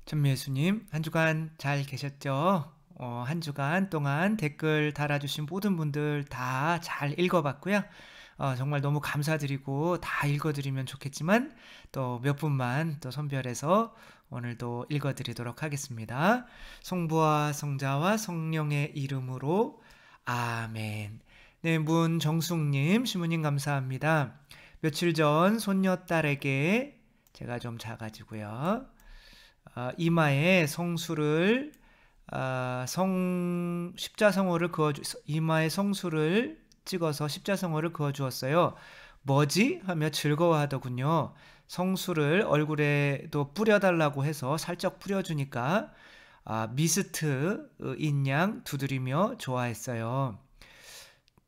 전미애수님, 한 주간 잘 계셨죠? 한 주간 동안 댓글 달아주신 모든 분들 다 잘 읽어봤고요. 정말 너무 감사드리고 다 읽어드리면 좋겠지만 또 몇 분만 또 선별해서 오늘도 읽어드리도록 하겠습니다. 성부와 성자와 성령의 이름으로 아멘. 네, 문정숙님, 시무님 감사합니다. 며칠 전 손녀딸에게 제가 좀 작아지고요. 이마에 성수를 십자성호를 이마에 성수를 찍어서 십자성호를 그어 주었어요. 뭐지? 하며 즐거워하더군요. 성수를 얼굴에도 뿌려달라고 해서 살짝 뿌려주니까 미스트인 양 두드리며 좋아했어요.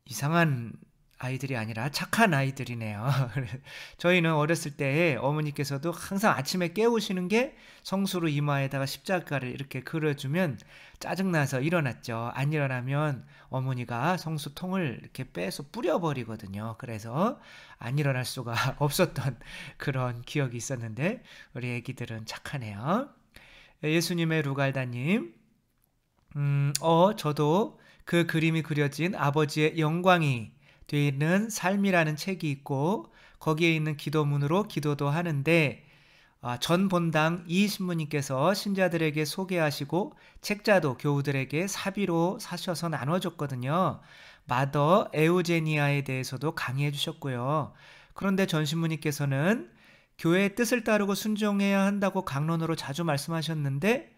이상한 아이들이 아니라 착한 아이들이네요. 저희는 어렸을 때 어머니께서도 항상 아침에 깨우시는 게 성수로 이마에다가 십자가를 이렇게 그려주면 짜증나서 일어났죠. 안 일어나면 어머니가 성수통을 이렇게 빼서 뿌려버리거든요. 그래서 안 일어날 수가 없었던 그런 기억이 있었는데 우리 애기들은 착하네요. 예수님의 루갈다님, 저도 그 그림이 그려진 아버지의 영광이 되는 삶이라는 책이 있고 거기에 있는 기도문으로 기도도 하는데 전 본당 이 신부님께서 신자들에게 소개하시고 책자도 교우들에게 사비로 사셔서 나눠줬거든요. 마더 에우제니아에 대해서도 강의해 주셨고요. 그런데 전 신부님께서는 교회의 뜻을 따르고 순종해야 한다고 강론으로 자주 말씀하셨는데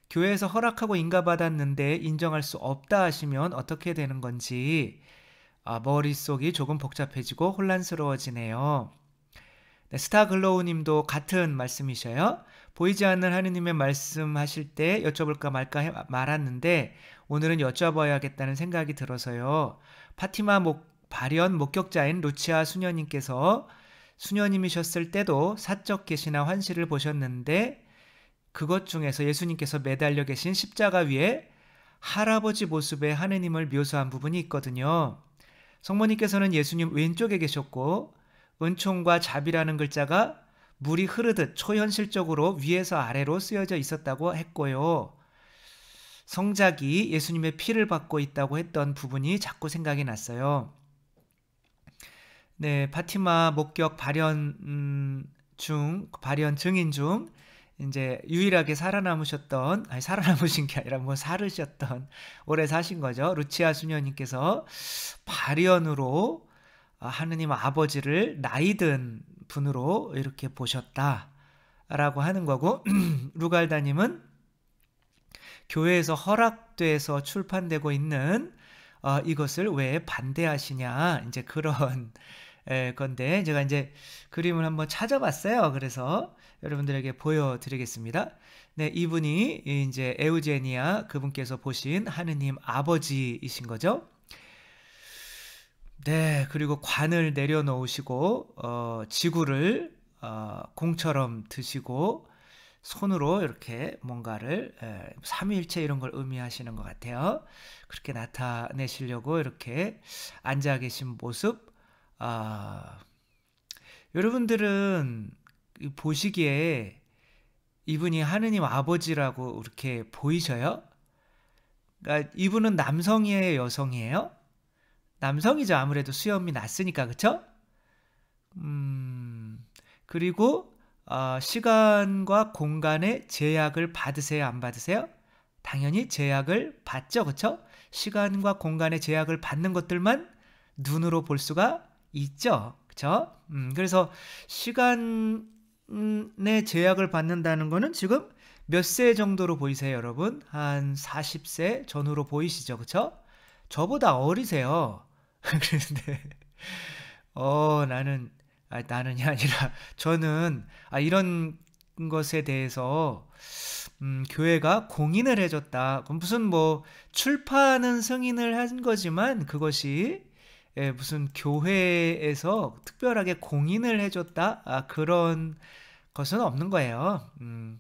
교회에서 허락하고 인가받았는데 인정할 수 없다 하시면 어떻게 되는 건지 머릿속이 조금 복잡해지고 혼란스러워지네요. 네, 스타글로우 님도 같은 말씀이셔요. 보이지 않는 하느님의 말씀하실 때 여쭤볼까 말까 말았는데 오늘은 여쭤봐야겠다는 생각이 들어서요. 파티마 발현 목격자인 루치아 수녀님께서 수녀님이셨을 때도 사적 계시나 환시를 보셨는데 그것 중에서 예수님께서 매달려 계신 십자가 위에 할아버지 모습의 하느님을 묘사한 부분이 있거든요. 성모님께서는 예수님 왼쪽에 계셨고 은총과 자비라는 글자가 물이 흐르듯 초현실적으로 위에서 아래로 쓰여져 있었다고 했고요. 성작이 예수님의 피를 받고 있다고 했던 부분이 자꾸 생각이 났어요. 네, 파티마 목격 발현 증인 중 이제 유일하게 살아남으신 게 아니라 뭐 살으셨던, 오래 사신 거죠. 루치아 수녀님께서 발현으로 하느님 아버지를 나이든 분으로 이렇게 보셨다라고 하는 거고, 루갈다님은 교회에서 허락돼서 출판되고 있는 이것을 왜 반대하시냐, 이제 그런 건데 제가 이제 그림을 한번 찾아봤어요. 그래서 여러분들에게 보여드리겠습니다. 네, 이분이 이제 에우제니아 그분께서 보신 하느님 아버지이신 거죠. 네, 그리고 관을 내려놓으시고 지구를 공처럼 드시고 손으로 이렇게 뭔가를 삼위일체 이런 걸 의미하시는 것 같아요. 그렇게 나타내시려고 이렇게 앉아 계신 모습. 여러분들은 보시기에 이분이 하느님 아버지라고 이렇게 보이셔요? 그러니까 이분은 남성이에요, 여성이에요? 남성이죠. 아무래도 수염이 났으니까, 그쵸? 그리고 시간과 공간의 제약을 받으세요, 안 받으세요? 당연히 제약을 받죠, 그쵸? 시간과 공간의 제약을 받는 것들만 눈으로 볼 수가 있죠, 그쵸? 그래서 시간의 제약을 받는다는 거는 지금 몇 세 정도로 보이세요, 여러분? 한 40세 전후로 보이시죠, 그쵸? 저보다 어리세요. 그런데 나는이 아니라 저는 이런 것에 대해서 교회가 공인을 해줬다. 그럼 무슨 뭐 출판은 승인을 한 거지만 그것이 무슨 교회에서 특별하게 공인을 해줬다. 그런 것은 없는 거예요.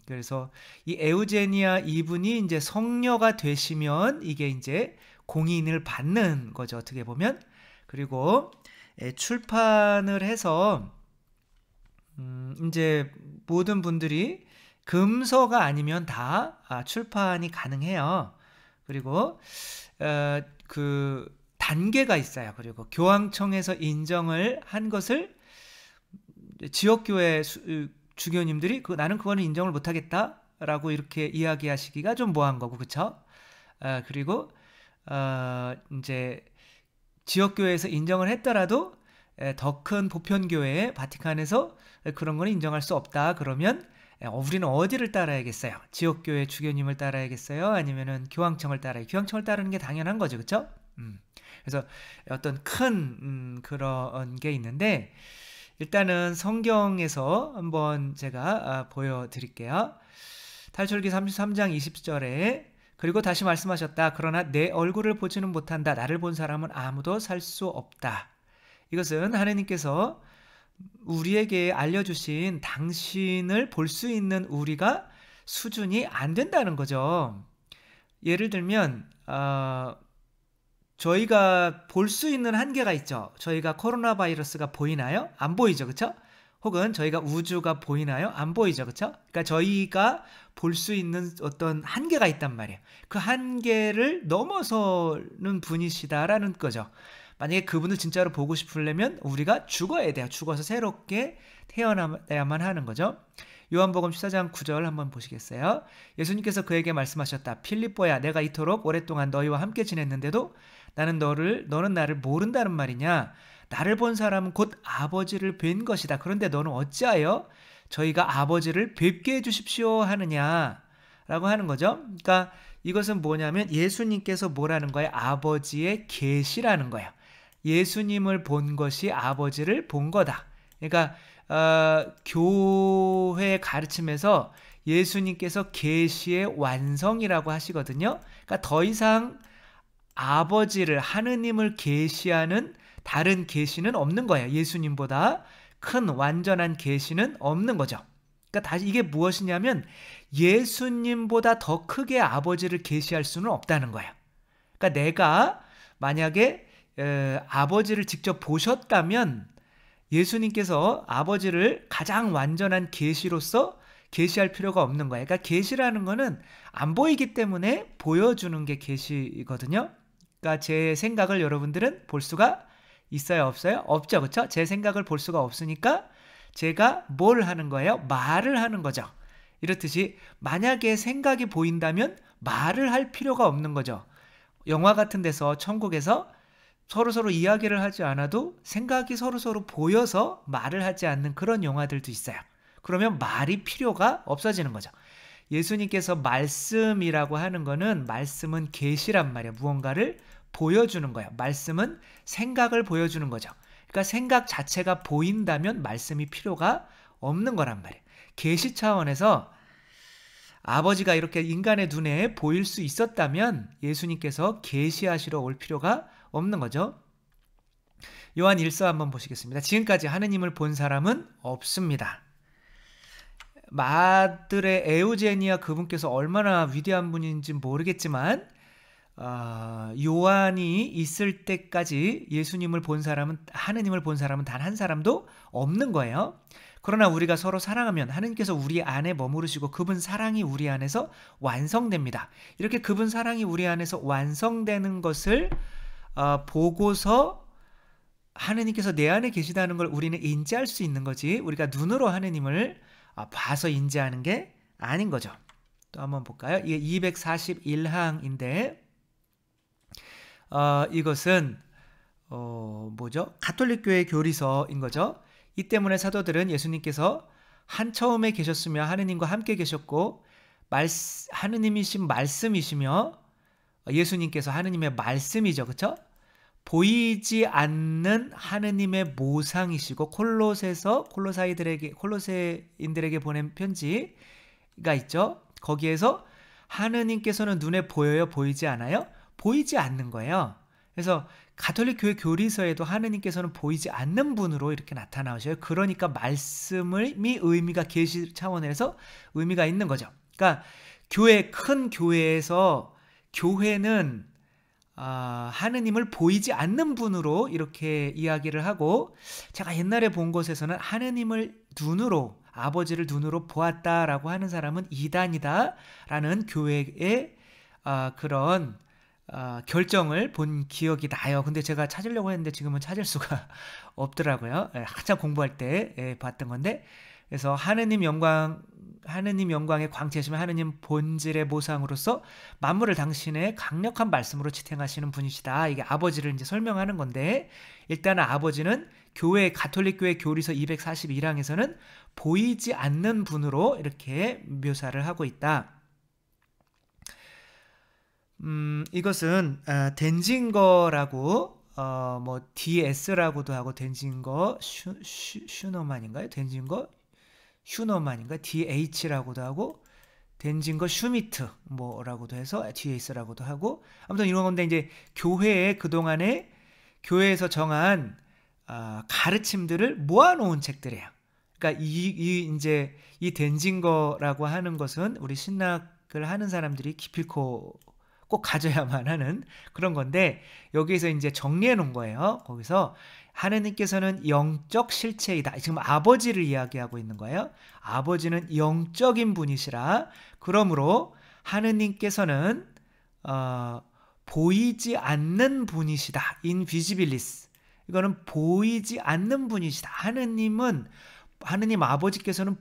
그래서 이 에우제니아 이분이 이제 성녀가 되시면 이게 이제 공인을 받는 거죠. 어떻게 보면. 그리고 출판을 해서 이제 모든 분들이 금서가 아니면 다 출판이 가능해요. 그리고 그 단계가 있어요. 그리고 교황청에서 인정을 한 것을 지역교회 주교님들이 나는 그거는 인정을 못하겠다라고 이렇게 이야기하시기가 좀 뭐한 거고, 그쵸? 그리고 이제 지역교회에서 인정을 했더라도 더 큰 보편교회 바티칸에서 그런 거는 인정할 수 없다. 그러면 우리는 어디를 따라야겠어요? 지역교회 주교님을 따라야겠어요? 아니면은 교황청을 따라야? 교황청을 따르는 게 당연한 거죠, 그렇죠? 그래서 어떤 큰 그런 게 있는데, 일단은 성경에서 한번 제가 보여드릴게요. 탈출기 33장 20절에 그리고 다시 말씀하셨다. 그러나 내 얼굴을 보지는 못한다. 나를 본 사람은 아무도 살 수 없다. 이것은 하느님께서 우리에게 알려주신 당신을 볼 수 있는 우리가 수준이 안 된다는 거죠. 예를 들면 저희가 볼 수 있는 한계가 있죠. 저희가 코로나 바이러스가 보이나요? 안 보이죠, 그렇죠? 혹은 저희가 우주가 보이나요? 안 보이죠, 그렇죠? 그러니까 저희가 볼 수 있는 어떤 한계가 있단 말이에요. 그 한계를 넘어서는 분이시다라는 거죠. 만약에 그분을 진짜로 보고 싶으려면 우리가 죽어야 돼요. 죽어서 새롭게 태어나야만 하는 거죠. 요한복음 14장 9절 한번 보시겠어요? 예수님께서 그에게 말씀하셨다. 필립보야, 내가 이토록 오랫동안 너희와 함께 지냈는데도 너는 나를 모른다는 말이냐? 나를 본 사람은 곧 아버지를 뵌 것이다. 그런데 너는 어찌하여 저희가 아버지를 뵙게 해주십시오 하느냐? 라고 하는 거죠. 그러니까 이것은 뭐냐면 예수님께서 뭐라는 거예요? 아버지의 계시라는 거예요. 예수님을 본 것이 아버지를 본 거다. 그러니까 교회 가르침에서 예수님께서 계시의 완성이라고 하시거든요. 그러니까 더 이상 아버지를, 하느님을 계시하는 다른 계시는 없는 거예요. 예수님보다 큰 완전한 계시는 없는 거죠. 그러니까 다시 이게 무엇이냐면 예수님보다 더 크게 아버지를 계시할 수는 없다는 거예요. 그러니까 내가 만약에 아버지를 직접 보셨다면 예수님께서 아버지를 가장 완전한 계시로서 계시할 필요가 없는 거예요. 그러니까 계시라는 거는 안 보이기 때문에 보여주는 게 계시거든요. 그러니까 제 생각을 여러분들은 볼 수가 있어요, 없어요? 없죠, 그렇죠? 제 생각을 볼 수가 없으니까 제가 뭘 하는 거예요? 말을 하는 거죠. 이렇듯이 만약에 생각이 보인다면 말을 할 필요가 없는 거죠. 영화 같은 데서 천국에서 서로 이야기를 하지 않아도 생각이 서로 보여서 말을 하지 않는 그런 영화들도 있어요. 그러면 말이 필요가 없어지는 거죠. 예수님께서 말씀이라고 하는 거는 말씀은 계시란 말이에요. 무언가를 보여주는 거예요. 말씀은 생각을 보여주는 거죠. 그러니까 생각 자체가 보인다면 말씀이 필요가 없는 거란 말이에요. 계시 차원에서 아버지가 이렇게 인간의 눈에 보일 수 있었다면 예수님께서 계시하시러 올 필요가 없는 거죠. 요한 1서 한번 보시겠습니다. 지금까지 하느님을 본 사람은 없습니다. 마들의 에우제니아 그분께서 얼마나 위대한 분인지 모르겠지만 요한이 있을 때까지 예수님을 본 사람은, 하느님을 본 사람은 단 한 사람도 없는 거예요. 그러나 우리가 서로 사랑하면 하느님께서 우리 안에 머무르시고 그분 사랑이 우리 안에서 완성됩니다. 이렇게 그분 사랑이 우리 안에서 완성되는 것을 보고서 하느님께서 내 안에 계시다는 걸 우리는 인지할 수 있는 거지, 우리가 눈으로 하느님을 봐서 인지하는 게 아닌 거죠. 또 한번 볼까요? 이게 241항인데 이것은 뭐죠? 가톨릭 교회 교리서인 거죠. 이 때문에 사도들은 예수님께서 한 처음에 계셨으며 하느님과 함께 계셨고 하느님이신 말씀이시며 예수님께서 하느님의 말씀이죠. 그렇죠? 보이지 않는 하느님의 모상이시고 콜로세인들에게 보낸 편지가 있죠. 거기에서 하느님께서는 눈에 보여요? 보이지 않아요? 보이지 않는 거예요. 그래서 가톨릭 교회 교리서에도 하느님께서는 보이지 않는 분으로 이렇게 나타나셔요. 그러니까 말씀이 의미가 계시 차원에서 의미가 있는 거죠. 그러니까 큰 교회에서 교회는 하느님을 보이지 않는 분으로 이렇게 이야기를 하고, 제가 옛날에 본 곳에서는 하느님을 눈으로, 아버지를 눈으로 보았다라고 하는 사람은 이단이다라는 교회의 그런 결정을 본 기억이 나요. 근데 제가 찾으려고 했는데 지금은 찾을 수가 없더라고요. 한참 공부할 때 봤던 건데, 그래서 하느님 영광의 광채시면 하느님 본질의 모상으로서 만물을 당신의 강력한 말씀으로 지탱하시는 분이시다. 이게 아버지를 이제 설명하는 건데, 일단은 아버지는 가톨릭 교회 교리서 241항에서는 보이지 않는 분으로 이렇게 묘사를 하고 있다. 이것은 덴징거라고 뭐 DS라고도 하고, 덴징거 슈너만인가요? 덴징거 휴너만인가? DH라고도 하고, 덴징거 슈미트 뭐라고도 해서 DS라고도 하고, 아무튼 이런 건데, 이제 그동안에 교회에서 정한 가르침들을 모아놓은 책들이에요. 그러니까 이제 이 덴징거라고 하는 것은 우리 신학을 하는 사람들이 기필코 꼭 가져야만 하는 그런 건데, 여기에서 이제 정리해 놓은 거예요. 거기서 하느님께서는 영적 실체이다. 지금 아버지를 이야기하고 있는 거예요. 아버지는 영적인 분이시라. 그러므로 하느님께서는 보이지 않는 분이시다. 인비지빌리스. 이거는 보이지 않는 분이시다. 하느님 아버지께서는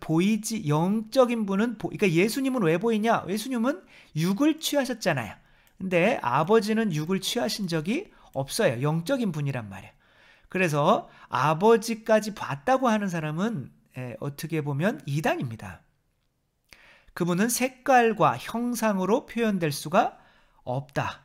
영적인 분은 그러니까 예수님은 왜 보이냐? 예수님은 육을 취하셨잖아요. 근데 아버지는 육을 취하신 적이 없어요. 영적인 분이란 말이에요. 그래서 아버지까지 봤다고 하는 사람은 어떻게 보면 이단입니다. 그분은 색깔과 형상으로 표현될 수가 없다.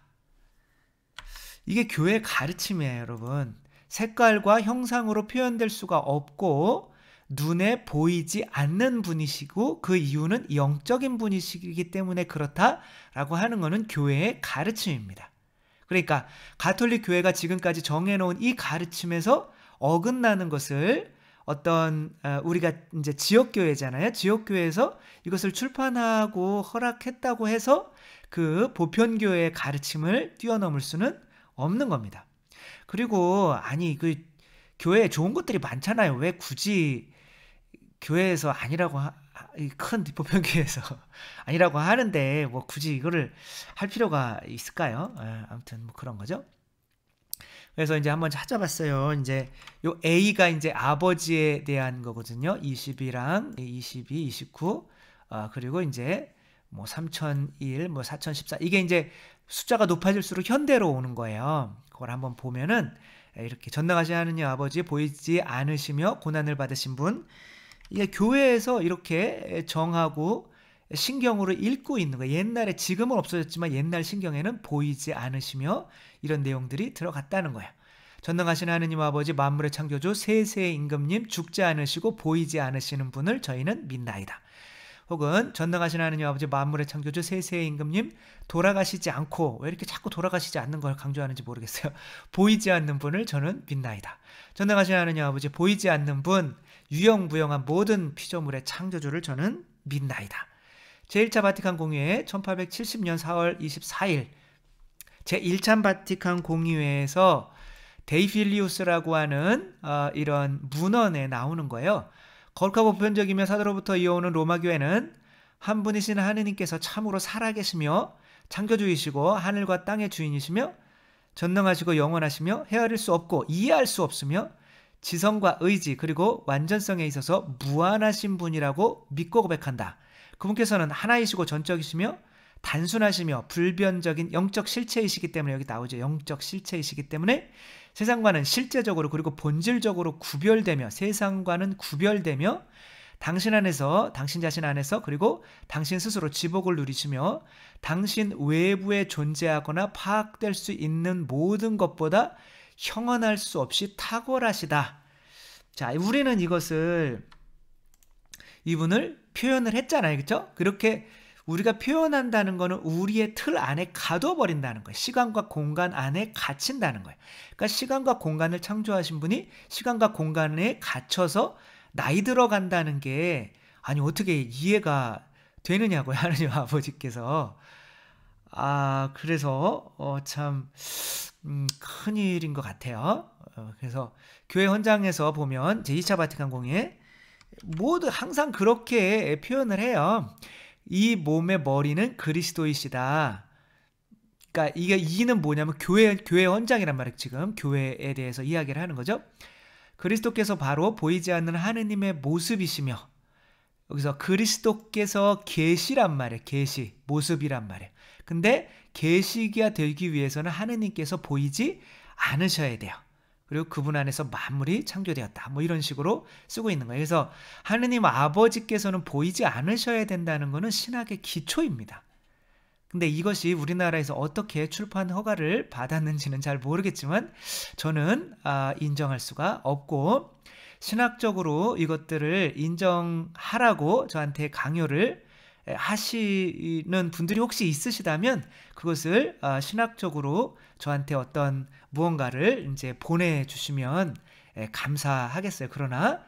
이게 교회의 가르침이에요, 여러분. 색깔과 형상으로 표현될 수가 없고 눈에 보이지 않는 분이시고, 그 이유는 영적인 분이시기 때문에 그렇다라고 하는 것은 교회의 가르침입니다. 그러니까 가톨릭 교회가 지금까지 정해놓은 이 가르침에서 어긋나는 것을 우리가 이제 지역교회잖아요. 지역교회에서 이것을 출판하고 허락했다고 해서 그 보편교회의 가르침을 뛰어넘을 수는 없는 겁니다. 그리고 그 교회에 좋은 것들이 많잖아요. 왜 굳이 교회에서 아니라고 큰 보편교회에서 아니라고 하는데 뭐 굳이 이거를 할 필요가 있을까요? 아무튼 뭐 그런 거죠. 그래서 이제 한번 찾아봤어요. 이제 요 A가 이제 아버지에 대한 거거든요. 20이랑 22, 29, 그리고 이제 뭐 3001, 뭐 4014, 이게 이제 숫자가 높아질수록 현대로 오는 거예요. 그걸 한번 보면은 이렇게 전능하신 하느님 아버지, 보이지 않으시며 고난을 받으신 분, 이게 교회에서 이렇게 정하고 신경으로 읽고 있는 거예요. 옛날에, 지금은 없어졌지만 옛날 신경에는 보이지 않으시며 이런 내용들이 들어갔다는 거예요. 전능하신 하느님 아버지, 만물의 창조주, 세세의 임금님, 죽지 않으시고 보이지 않으시는 분을 저희는 믿나이다. 혹은 전능하신 하느님 아버지, 만물의 창조주, 세세의 임금님, 돌아가시지 않고, 왜 이렇게 자꾸 돌아가시지 않는 걸 강조하는지 모르겠어요. 보이지 않는 분을 저는 믿나이다. 전능하신 하느님 아버지, 보이지 않는 분, 유영무영한 모든 피조물의 창조주를 저는 믿나이다. 제1차 바티칸 공의회 1870년 4월 24일 제1차 바티칸 공의회에서 데이필리우스라고 하는 이런 문헌에 나오는 거예요. 거룩하고 보편적이며 사도로부터 이어오는 로마교회는 한 분이신 하느님께서 참으로 살아계시며 창조주이시고 하늘과 땅의 주인이시며 전능하시고 영원하시며 헤아릴 수 없고 이해할 수 없으며 지성과 의지 그리고 완전성에 있어서 무한하신 분이라고 믿고 고백한다. 그분께서는 하나이시고 전적이시며 단순하시며 불변적인 영적 실체이시기 때문에, 여기 나오죠. 영적 실체이시기 때문에 세상과는 실제적으로 그리고 본질적으로 구별되며, 세상과는 구별되며 당신 안에서, 당신 자신 안에서, 그리고 당신 스스로 지복을 누리시며 당신 외부에 존재하거나 파악될 수 있는 모든 것보다 형언할 수 없이 탁월하시다. 자, 우리는 이분을 표현을 했잖아요. 그렇죠? 그렇게 우리가 표현한다는 거는 우리의 틀 안에 가둬버린다는 거예요. 시간과 공간 안에 갇힌다는 거예요. 그러니까 시간과 공간을 창조하신 분이 시간과 공간에 갇혀서 나이 들어간다는 게, 아니 어떻게 이해가 되느냐고요. 하느님 아버지께서. 그래서 참 큰일인 것 같아요. 그래서 교회 헌장에서 보면 제2차 바티칸 공회 모두 항상 그렇게 표현을 해요. 이 몸의 머리는 그리스도이시다. 그러니까 이게 이는 뭐냐면 교회 헌장이란 말이에요. 지금 교회에 대해서 이야기를 하는 거죠. 그리스도께서 바로 보이지 않는 하느님의 모습이시며, 여기서 그리스도께서 계시란 말이에요. 계시, 모습이란 말이에요. 근데 계시가 되기 위해서는 하느님께서 보이지 않으셔야 돼요. 그리고 그분 안에서 만물이 창조되었다. 뭐 이런 식으로 쓰고 있는 거예요. 그래서 하느님 아버지께서는 보이지 않으셔야 된다는 것은 신학의 기초입니다. 근데 이것이 우리나라에서 어떻게 출판 허가를 받았는지는 잘 모르겠지만 저는 인정할 수가 없고, 신학적으로 이것들을 인정하라고 저한테 강요를 하시는 분들이 혹시 있으시다면 그것을 신학적으로 저한테 어떤 무언가를 이제 보내주시면 감사하겠어요. 그러나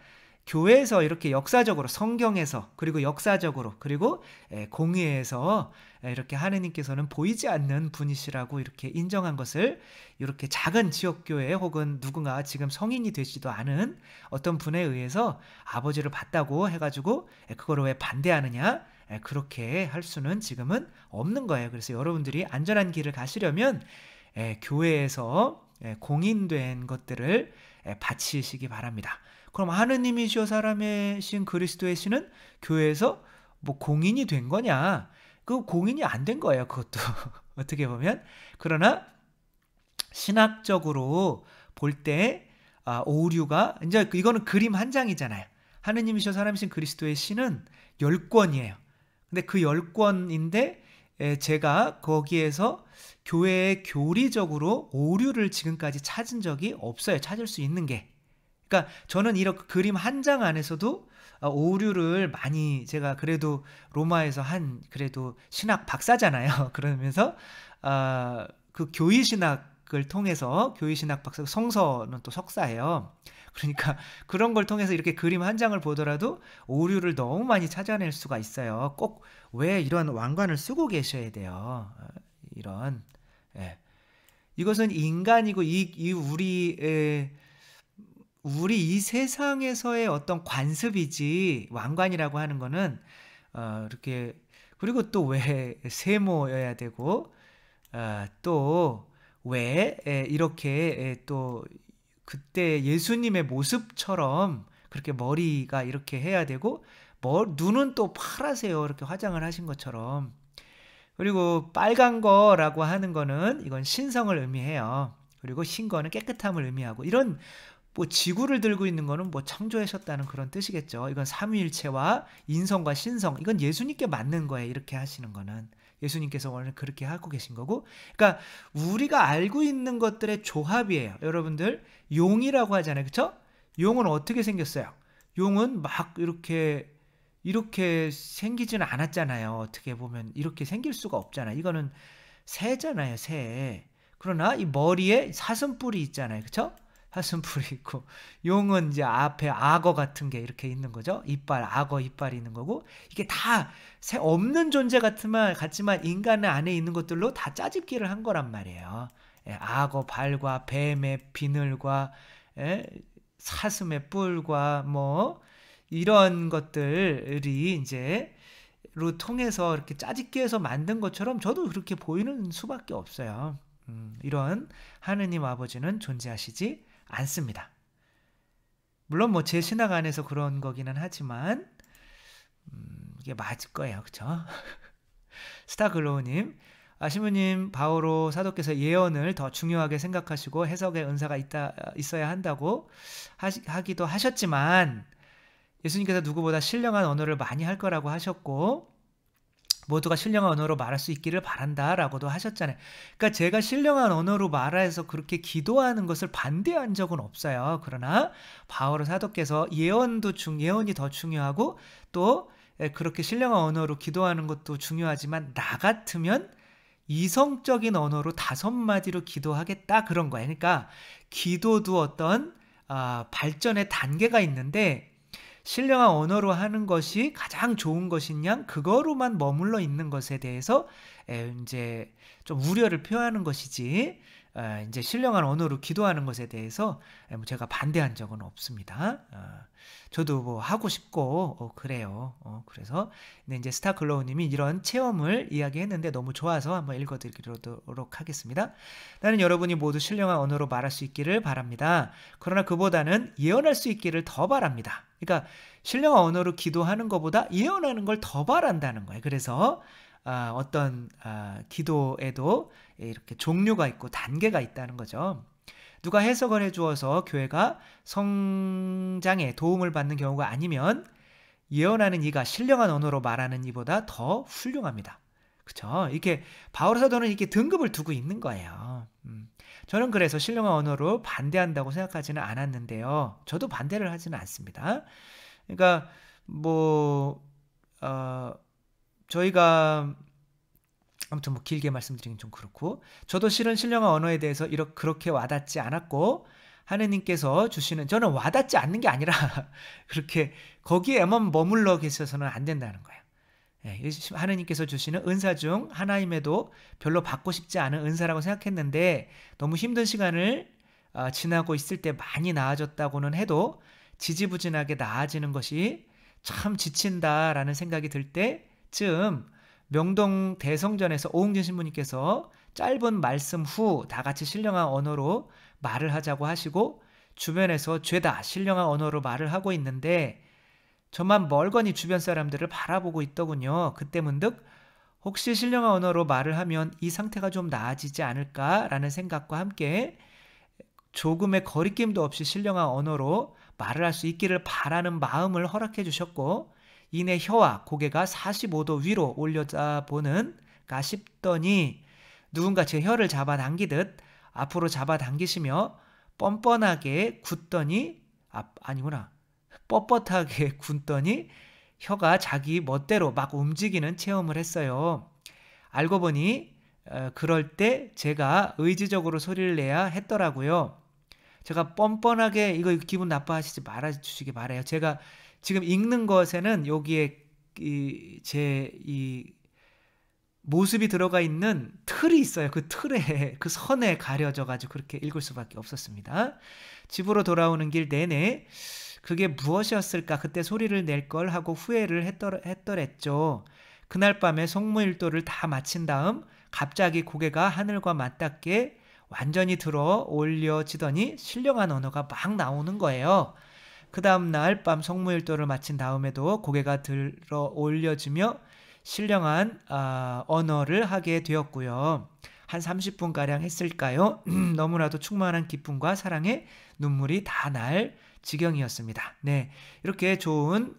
교회에서 이렇게 역사적으로, 성경에서, 그리고 역사적으로, 그리고 공의에서 이렇게 하느님께서는 보이지 않는 분이시라고 이렇게 인정한 것을 이렇게 작은 지역교회 혹은 누군가 지금 성인이 되지도 않은 어떤 분에 의해서 아버지를 봤다고 해가지고 그거를 왜 반대하느냐, 그렇게 할 수는 지금은 없는 거예요. 그래서 여러분들이 안전한 길을 가시려면 교회에서 공인된 것들을 바치시기 바랍니다. 그럼 하느님이시여 사람이신 그리스도의 신은 교회에서 뭐 공인이 된 거냐? 그 공인이 안 된 거예요. 그것도 어떻게 보면. 그러나 신학적으로 볼 때 오류가, 이제 이거는 그림 한 장이잖아요. 하느님이시여 사람이신 그리스도의 신은 10권이에요. 근데 그 10권인데 제가 거기에서 교회의 교리적으로 오류를 지금까지 찾은 적이 없어요. 찾을 수 있는 게. 그러니까 저는 이렇게 그림 한 장 안에서도 오류를 많이, 제가 그래도 로마에서 그래도 신학 박사잖아요. 그러면서 그 교의신학을 통해서, 교의신학 박사, 성서는 또 석사예요. 그러니까 그런 걸 통해서 이렇게 그림 한 장을 보더라도 오류를 너무 많이 찾아낼 수가 있어요. 꼭 왜 이런 왕관을 쓰고 계셔야 돼요. 이런. 이것은 인간이고 우리 이 세상에서의 어떤 관습이지, 왕관이라고 하는 거는 이렇게, 그리고 또 왜 세모여야 되고 또 왜 이렇게 또 그때 예수님의 모습처럼 그렇게 머리가 이렇게 해야 되고, 눈은 또 파라세요. 이렇게 화장을 하신 것처럼. 그리고 빨간 거라고 하는 거는 이건 신성을 의미해요. 그리고 흰 거는 깨끗함을 의미하고, 이런 뭐 지구를 들고 있는 거는 뭐 창조하셨다는 그런 뜻이겠죠. 이건 삼위일체와 인성과 신성, 이건 예수님께 맞는 거예요. 이렇게 하시는 거는 예수님께서 원래 그렇게 하고 계신 거고, 그러니까 우리가 알고 있는 것들의 조합이에요. 여러분들 용이라고 하잖아요. 그렇죠? 용은 어떻게 생겼어요? 용은 막 이렇게 생기지는 않았잖아요. 어떻게 보면 이렇게 생길 수가 없잖아요. 이거는 새잖아요, 새. 그러나 이 머리에 사슴뿔이 있잖아요. 그렇죠? 사슴뿔이 있고, 용은 이제 앞에 악어 같은 게 이렇게 있는 거죠. 이빨, 악어 이빨이 있는 거고, 이게 다 새 없는 존재 같지만 인간 안에 있는 것들로 다 짜집기를 한 거란 말이에요. 악어 발과 뱀의 비늘과 사슴의 뿔과 뭐 이런 것들이 이제로 통해서 이렇게 짜집기해서 만든 것처럼 저도 그렇게 보이는 수밖에 없어요. 이런 하느님 아버지는 존재하시지 않습니다. 물론 뭐 제 신학 안에서 그런 거기는 하지만 이게 맞을 거예요. 그렇죠? 스타글로우님, 신부님, 바오로 사도께서 예언을 더 중요하게 생각하시고 해석의 은사가 있어야 한다고 하기도 하셨지만, 예수님께서 누구보다 신령한 언어를 많이 할 거라고 하셨고, 모두가 신령한 언어로 말할 수 있기를 바란다라고도 하셨잖아요. 그러니까 제가 신령한 언어로 말해서 그렇게 기도하는 것을 반대한 적은 없어요. 그러나 바오로 사도께서 예언이 더 중요하고, 또 그렇게 신령한 언어로 기도하는 것도 중요하지만, 나 같으면 이성적인 언어로 5마디로 기도하겠다, 그런 거예요. 그러니까 기도도 어떤 발전의 단계가 있는데, 신령한 언어로 하는 것이 가장 좋은 것이냐 그거로만 머물러 있는 것에 대해서 이제 좀 우려를 표하는 것이지 이제 신령한 언어로 기도하는 것에 대해서 뭐 제가 반대한 적은 없습니다. 저도 뭐 하고 싶고 그래요. 그래서 근데 이제 스타클로우님이 이런 체험을 이야기했는데 너무 좋아서 한번 읽어드리도록 하겠습니다. 나는 여러분이 모두 신령한 언어로 말할 수 있기를 바랍니다. 그러나 그보다는 예언할 수 있기를 더 바랍니다. 그러니까 신령한 언어로 기도하는 것보다 예언하는 걸 더 바란다는 거예요. 그래서 어떤 기도에도 이렇게 종류가 있고 단계가 있다는 거죠. 누가 해석을 해주어서 교회가 성장에 도움을 받는 경우가 아니면 예언하는 이가 신령한 언어로 말하는 이보다 더 훌륭합니다. 그렇죠? 이렇게 바울 사도는 이렇게 등급을 두고 있는 거예요. 저는 그래서 신령한 언어로 반대한다고 생각하지는 않았는데요. 저도 반대를 하지는 않습니다. 그러니까 저희가 아무튼 뭐 길게 말씀드리긴 좀 그렇고 저도 실은 신령한 언어에 대해서 그렇게 와닿지 않았고 하느님께서 주시는 저는 와닿지 않는 게 아니라 그렇게 거기에만 머물러 계셔서는 안 된다는 거예요. 하느님께서 주시는 은사 중 하나임에도 별로 받고 싶지 않은 은사라고 생각했는데 너무 힘든 시간을 지나고 있을 때 많이 나아졌다고는 해도 지지부진하게 나아지는 것이 참 지친다라는 생각이 들 때쯤 명동 대성전에서 오흥진 신부님께서 짧은 말씀 후 다 같이 신령한 언어로 말을 하자고 하시고 주변에서 죄다 신령한 언어로 말을 하고 있는데 저만 멀거니 주변 사람들을 바라보고 있더군요. 그때 문득 혹시 신령한 언어로 말을 하면 이 상태가 좀 나아지지 않을까라는 생각과 함께 조금의 거리낌도 없이 신령한 언어로 말을 할 수 있기를 바라는 마음을 허락해 주셨고 이내 혀와 고개가 45도 위로 올려다보는가 싶더니 누군가 제 혀를 잡아당기듯 앞으로 잡아당기시며 뻔뻔하게 굳더니 뻣뻣하게 굳더니 혀가 자기 멋대로 막 움직이는 체험을 했어요. 알고 보니 그럴 때 제가 의지적으로 소리를 내야 했더라고요. 제가 뻔뻔하게 이거 기분 나빠하시지 말아주시기 바라요. 제가 지금 읽는 것에는 여기에 이 모습이 들어가 있는 틀이 있어요. 그 틀에 그 선에 가려져 가지고 그렇게 읽을 수밖에 없었습니다. 집으로 돌아오는 길 내내 그게 무엇이었을까 그때 소리를 낼 걸 하고 후회를 했더랬죠. 그날 밤에 성모일도를 다 마친 다음 갑자기 고개가 하늘과 맞닿게 완전히 들어 올려지더니 신령한 언어가 막 나오는 거예요. 그 다음날 밤 성모일도를 마친 다음에도 고개가 들어 올려지며 신령한 언어를 하게 되었고요. 한 30분가량 했을까요? 너무나도 충만한 기쁨과 사랑에 눈물이 다 날 지경이었습니다. 네, 이렇게 좋은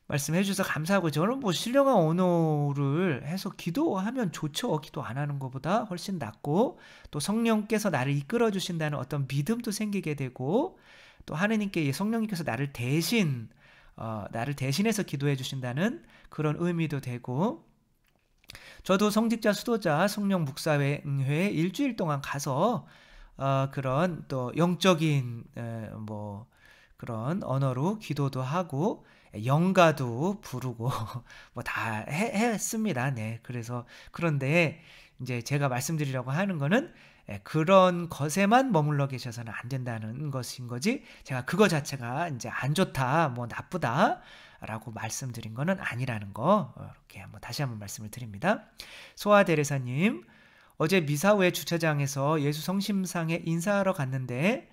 말씀해 주셔서 감사하고 저는 뭐 신령한 언어를 해서 기도하면 좋죠. 기도 안 하는 것보다 훨씬 낫고 또 성령께서 나를 이끌어 주신다는 어떤 믿음도 생기게 되고 또 하느님께 성령님께서 나를 대신해서 기도해 주신다는 그런 의미도 되고 저도 성직자 수도자 성령 묵사회 응회에 일주일 동안 가서 그런 또 영적인 그런 언어로 기도도 하고 영가도 부르고 뭐 다 했습니다. 네. 그래서 그런데 이제 제가 말씀드리려고 하는 거는 그런 것에만 머물러 계셔서는 안 된다는 것인 거지 제가 그거 자체가 이제 안 좋다 뭐 나쁘다라고 말씀드린 거는 아니라는 거 이렇게 한번 다시 한번 말씀을 드립니다. 소아 대레사님 어제 미사 후에 주차장에서 예수 성심상에 인사하러 갔는데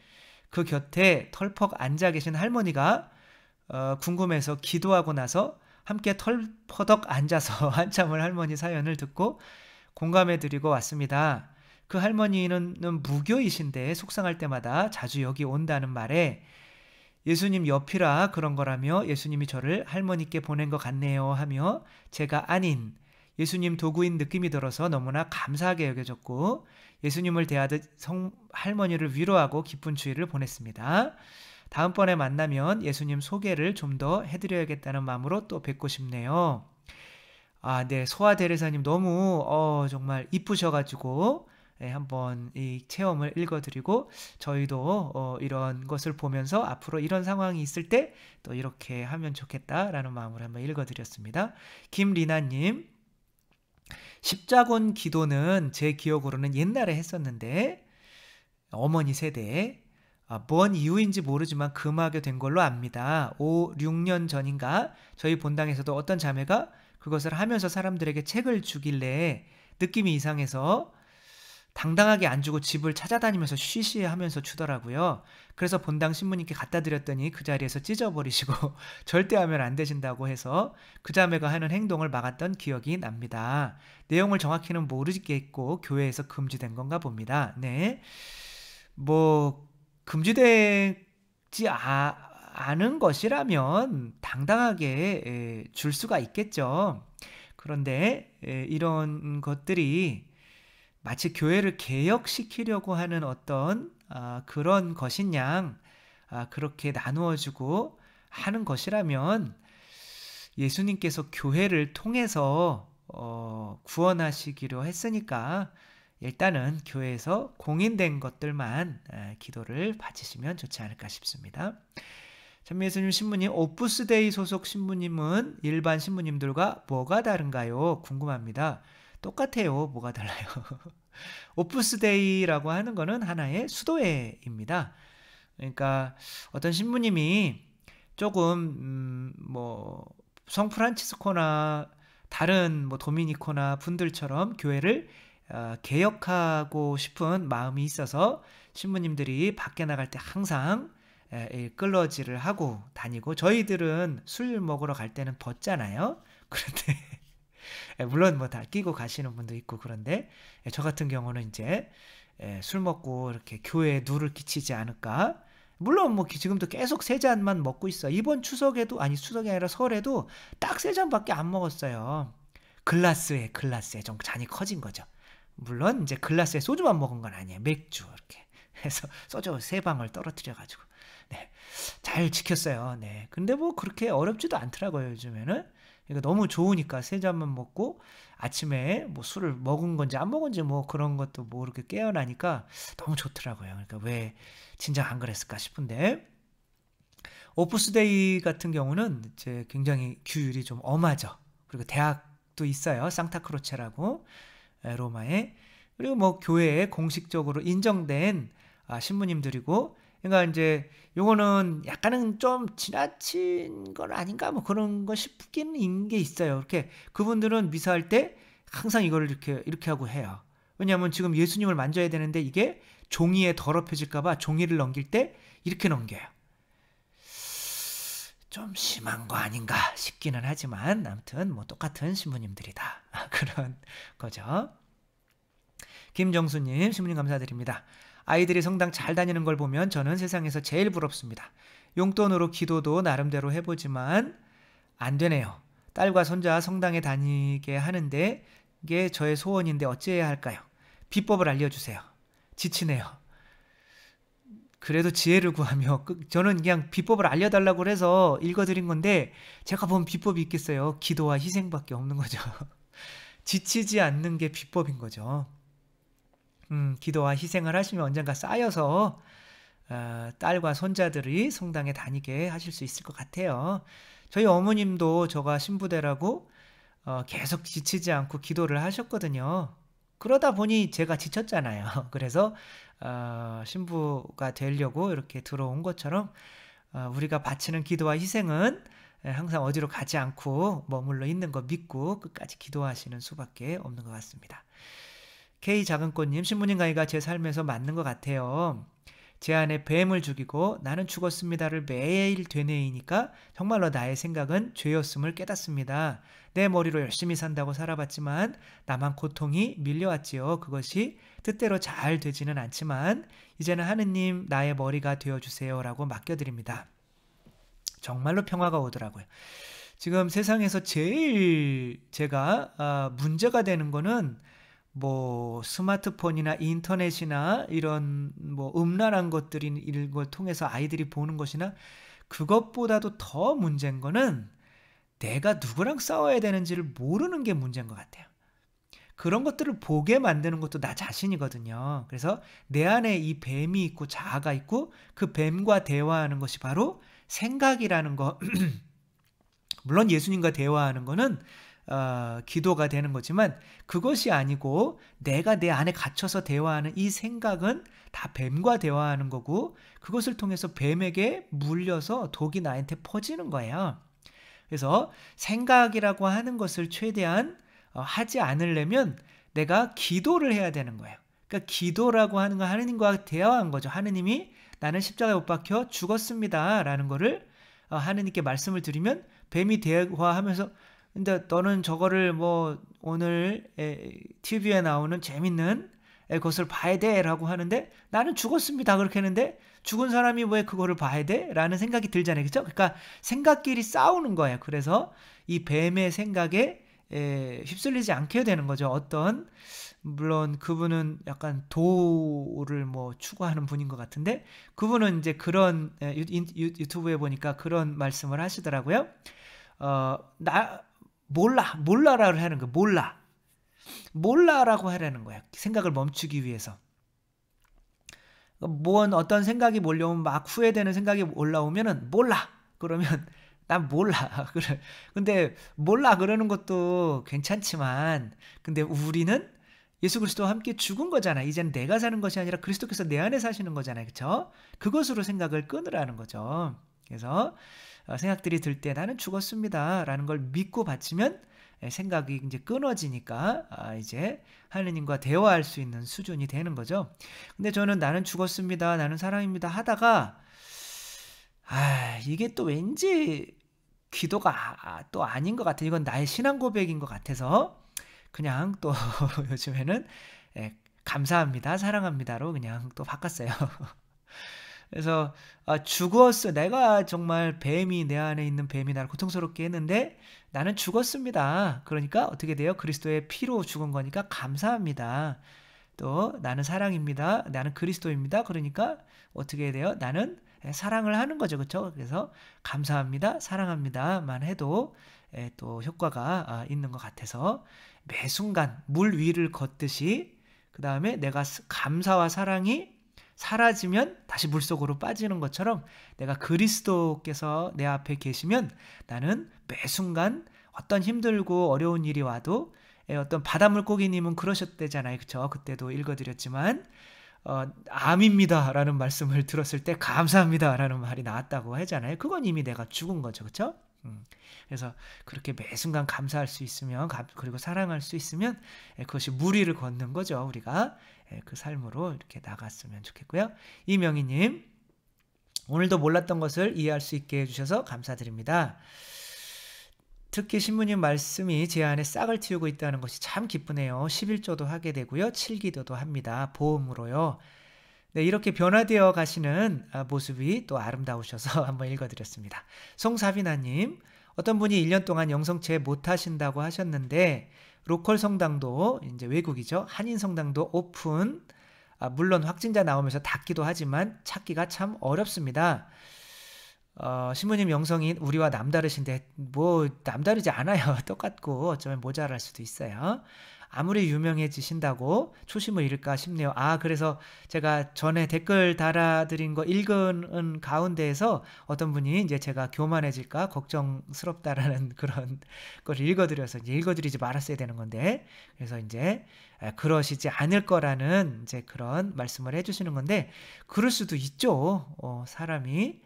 그 곁에 털퍽 앉아 계신 할머니가 궁금해서 기도하고 나서 함께 털퍼덕 앉아서 한참을 할머니 사연을 듣고 공감해 드리고 왔습니다. 그 할머니는 무교이신데 속상할 때마다 자주 여기 온다는 말에 예수님 옆이라 그런 거라며 예수님이 저를 할머니께 보낸 것 같네요 하며 제가 아닌 예수님 도구인 느낌이 들어서 너무나 감사하게 여겨졌고 예수님을 대하듯 할머니를 위로하고 기쁜 주의를 보냈습니다. 다음번에 만나면 예수님 소개를 좀 더 해드려야겠다는 마음으로 또 뵙고 싶네요. 네, 소아 대레사님 너무 정말 이쁘셔가지고 한번 이 체험을 읽어드리고 저희도 이런 것을 보면서 앞으로 이런 상황이 있을 때 또 이렇게 하면 좋겠다라는 마음으로 한번 읽어드렸습니다. 김리나님, 십자군 기도는 제 기억으로는 옛날에 했었는데 어머니 세대에 뭔 이유인지 모르지만 금하게 된 걸로 압니다. 5, 6년 전인가 저희 본당에서도 어떤 자매가 그것을 하면서 사람들에게 책을 주길래 느낌이 이상해서 당당하게 안 주고 집을 찾아다니면서 쉬쉬하면서 주더라고요. 그래서 본당 신부님께 갖다 드렸더니 그 자리에서 찢어버리시고 절대 하면 안 되신다고 해서 그 자매가 하는 행동을 막았던 기억이 납니다. 내용을 정확히는 모르겠고 교회에서 금지된 건가 봅니다. 네, 뭐 금지되지 않은 것이라면 당당하게 줄 수가 있겠죠. 그런데 이런 것들이 마치 교회를 개혁시키려고 하는 어떤 그런 것인 양 그렇게 나누어주고 하는 것이라면 예수님께서 교회를 통해서 구원하시기로 했으니까 일단은 교회에서 공인된 것들만 기도를 바치시면 좋지 않을까 싶습니다. 참예수님 신부님, 오프스데이 소속 신부님은 일반 신부님들과 뭐가 다른가요? 궁금합니다. 똑같아요. 뭐가 달라요? 오프스데이라고 하는 거는 하나의 수도회입니다. 그러니까 어떤 신부님이 조금 뭐 성프란치스코나 다른 뭐 도미니코나 분들처럼 교회를 개혁하고 싶은 마음이 있어서 신부님들이 밖에 나갈 때 항상 끌러지를 하고 다니고 저희들은 술 먹으러 갈 때는 벗잖아요. 그런데 물론 뭐 다 끼고 가시는 분도 있고 그런데 저 같은 경우는 이제 술 먹고 이렇게 교회에 누를 끼치지 않을까. 물론 뭐 지금도 계속 세 잔만 먹고 있어. 이번 추석에도 아니 추석이 아니라 설에도 딱 세 잔밖에 안 먹었어요. 글라스에 좀 잔이 커진 거죠. 물론 이제 글라스에 소주만 먹은 건 아니에요. 맥주 이렇게 해서 소주 세 방울 떨어뜨려 가지고 네, 잘 지켰어요. 네, 근데 뭐 그렇게 어렵지도 않더라고요. 요즘에는 이거 너무 좋으니까 세 잔만 먹고 아침에 뭐 술을 먹은 건지 안 먹은지 뭐 그런 것도 모르게 깨어나니까 너무 좋더라고요. 그러니까 왜 진작 안 그랬을까 싶은데 오프스데이 같은 경우는 이제 굉장히 규율이 좀 엄하죠. 그리고 대학도 있어요. 상타크로체라고 로마에. 그리고 뭐 교회에 공식적으로 인정된 신부님들이고 그러니까 이제 요거는 약간은 좀 지나친 건 아닌가 뭐 그런 거 싶긴 게 있어요. 이렇게 그분들은 미사할 때 항상 이걸 이렇게 하고 해요. 왜냐하면 지금 예수님을 만져야 되는데 이게 종이에 더럽혀질까 봐 종이를 넘길 때 이렇게 넘겨요. 좀 심한 거 아닌가 싶기는 하지만 아무튼 뭐 똑같은 신부님들이다. 그런 거죠. 김정수님 신부님 감사드립니다. 아이들이 성당 잘 다니는 걸 보면 저는 세상에서 제일 부럽습니다. 용돈으로 기도도 나름대로 해보지만 안 되네요. 딸과 손자 성당에 다니게 하는데 이게 저의 소원인데 어찌해야 할까요? 비법을 알려주세요. 지치네요. 그래도 지혜를 구하며 저는 그냥 비법을 알려달라고 해서 읽어드린 건데 제가 본 비법이 있겠어요. 기도와 희생밖에 없는 거죠. 지치지 않는 게 비법인 거죠. 기도와 희생을 하시면 언젠가 쌓여서 딸과 손자들이 성당에 다니게 하실 수 있을 것 같아요. 저희 어머님도 저가 신부되라고 계속 지치지 않고 기도를 하셨거든요. 그러다 보니 제가 지쳤잖아요. 그래서 신부가 되려고 이렇게 들어온 것처럼 우리가 바치는 기도와 희생은 항상 어디로 가지 않고 머물러 있는 거 믿고 끝까지 기도하시는 수밖에 없는 것 같습니다. K작은꽃님, 신부님 강의가 제 삶에서 맞는 것 같아요. 제 안에 뱀을 죽이고 나는 죽었습니다를 매일 되뇌이니까 정말로 나의 생각은 죄였음을 깨닫습니다. 내 머리로 열심히 산다고 살아봤지만 나만 고통이 밀려왔지요. 그것이 뜻대로 잘 되지는 않지만 이제는 하느님 나의 머리가 되어주세요 라고 맡겨드립니다. 정말로 평화가 오더라고요. 지금 세상에서 제일 제가 문제가 되는 거는 뭐 스마트폰이나 인터넷이나 이런 뭐 음란한 것들이 이런 걸 통해서 아이들이 보는 것이나 그것보다도 더 문제인 거는 내가 누구랑 싸워야 되는지를 모르는 게 문제인 것 같아요. 그런 것들을 보게 만드는 것도 나 자신이거든요. 그래서 내 안에 이 뱀이 있고 자아가 있고 그 뱀과 대화하는 것이 바로 생각이라는 거. 물론 예수님과 대화하는 거는 기도가 되는 거지만 그것이 아니고 내가 내 안에 갇혀서 대화하는 이 생각은 다 뱀과 대화하는 거고 그것을 통해서 뱀에게 물려서 독이 나한테 퍼지는 거예요. 그래서 생각이라고 하는 것을 최대한 하지 않으려면 내가 기도를 해야 되는 거예요. 그러니까 기도라고 하는 건 하느님과 대화한 거죠. 하느님이 나는 십자가에 못 박혀 죽었습니다 라는 거를 하느님께 말씀을 드리면 뱀이 대화하면서 근데 너는 저거를 뭐 오늘 TV에 나오는 재밌는 것을 봐야 돼 라고 하는데 나는 죽었습니다 그렇게 했는데 죽은 사람이 왜 그거를 봐야 돼? 라는 생각이 들잖아요. 그렇죠? 그러니까 생각끼리 싸우는 거예요. 그래서 이 뱀의 생각에 휩쓸리지 않게 되는 거죠. 어떤 물론 그분은 약간 도를 뭐 추구하는 분인 것 같은데 그분은 이제 그런 유튜브에 보니까 그런 말씀을 하시더라고요. 나 몰라라고 하는 거예요. 몰라라고 하라는 거야. 생각을 멈추기 위해서. 어떤 생각이 몰려오면 막 후회되는 생각이 올라오면은 몰라. 그러면 난 몰라. 그래. 근데 몰라 그러는 것도 괜찮지만 근데 우리는 예수 그리스도와 함께 죽은 거잖아. 이제는 내가 사는 것이 아니라 그리스도께서 내 안에 사시는 거잖아요. 그렇죠? 그것으로 생각을 끊으라는 거죠. 그래서 생각들이 들 때 나는 죽었습니다 라는 걸 믿고 바치면 생각이 이제 끊어지니까 이제 하느님과 대화할 수 있는 수준이 되는 거죠. 근데 저는 나는 죽었습니다, 나는 사랑입니다 하다가 이게 또 왠지 기도가 또 아닌 것 같아. 이건 나의 신앙 고백인 것 같아서 그냥 또 요즘에는 감사합니다, 사랑합니다로 그냥 또 바꿨어요. 그래서 죽었어. 내가 정말 뱀이 내 안에 있는 뱀이 나를 고통스럽게 했는데 나는 죽었습니다. 그러니까 어떻게 돼요? 그리스도의 피로 죽은 거니까 감사합니다. 또 나는 사랑입니다. 나는 그리스도입니다. 그러니까 어떻게 돼요? 나는 사랑을 하는 거죠. 그렇죠? 그래서 감사합니다. 사랑합니다만 해도 또 효과가 있는 것 같아서 매 순간 물 위를 걷듯이 그 다음에 내가 감사와 사랑이 사라지면 다시 물속으로 빠지는 것처럼 내가 그리스도께서 내 앞에 계시면 나는 매 순간 어떤 힘들고 어려운 일이 와도 어떤 바닷물고기님은 그러셨대잖아요. 그쵸? 그때도 읽어드렸지만 암입니다 라는 말씀을 들었을 때 감사합니다 라는 말이 나왔다고 하잖아요. 그건 이미 내가 죽은 거죠. 그쵸? 그래서 그렇게 매 순간 감사할 수 있으면 그리고 사랑할 수 있으면 그것이 물 위를 걷는 거죠. 우리가 그 삶으로 이렇게 나갔으면 좋겠고요. 이명희님 오늘도 몰랐던 것을 이해할 수 있게 해주셔서 감사드립니다. 특히 신부님 말씀이 제 안에 싹을 틔우고 있다는 것이 참 기쁘네요. 11조도 하게 되고요. 7기도도 합니다. 보험으로요. 네, 이렇게 변화되어 가시는 모습이 또 아름다우셔서 한번 읽어드렸습니다. 송사비나님, 어떤 분이 1년 동안 영성체 못하신다고 하셨는데 로컬 성당도 이제 외국이죠. 한인 성당도 오픈. 물론 확진자 나오면서 닫기도 하지만 찾기가 참 어렵습니다. 신부님 영성이 우리와 남다르신데 뭐 남다르지 않아요. 똑같고 어쩌면 모자랄 수도 있어요. 아무리 유명해지신다고 초심을 잃을까 싶네요. 그래서 제가 전에 댓글 달아드린 거 읽은 가운데에서 어떤 분이 이제 제가 교만해질까 걱정스럽다라는 그런 걸 읽어드려서 이제 읽어드리지 말았어야 되는 건데 그래서 이제 그러시지 않을 거라는 이제 그런 말씀을 해주시는 건데 그럴 수도 있죠. 사람이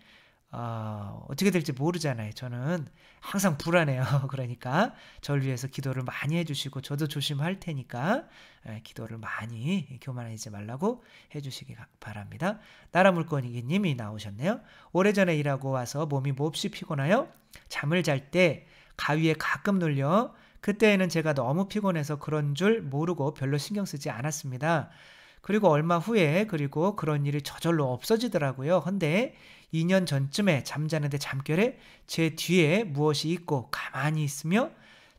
어떻게 될지 모르잖아요. 저는 항상 불안해요. 그러니까 저를 위해서 기도를 많이 해주시고 저도 조심할 테니까 기도를 많이 교만하지 말라고 해주시기 바랍니다. 나라물건이기님이 나오셨네요. 오래전에 일하고 와서 몸이 몹시 피곤하여 잠을 잘 때 가위에 가끔 눌려 그때에는 제가 너무 피곤해서 그런 줄 모르고 별로 신경 쓰지 않았습니다. 그리고 얼마 후에 그리고 그런 일이 저절로 없어지더라고요. 근데 2년 전쯤에 잠자는데 잠결에 제 뒤에 무엇이 있고 가만히 있으며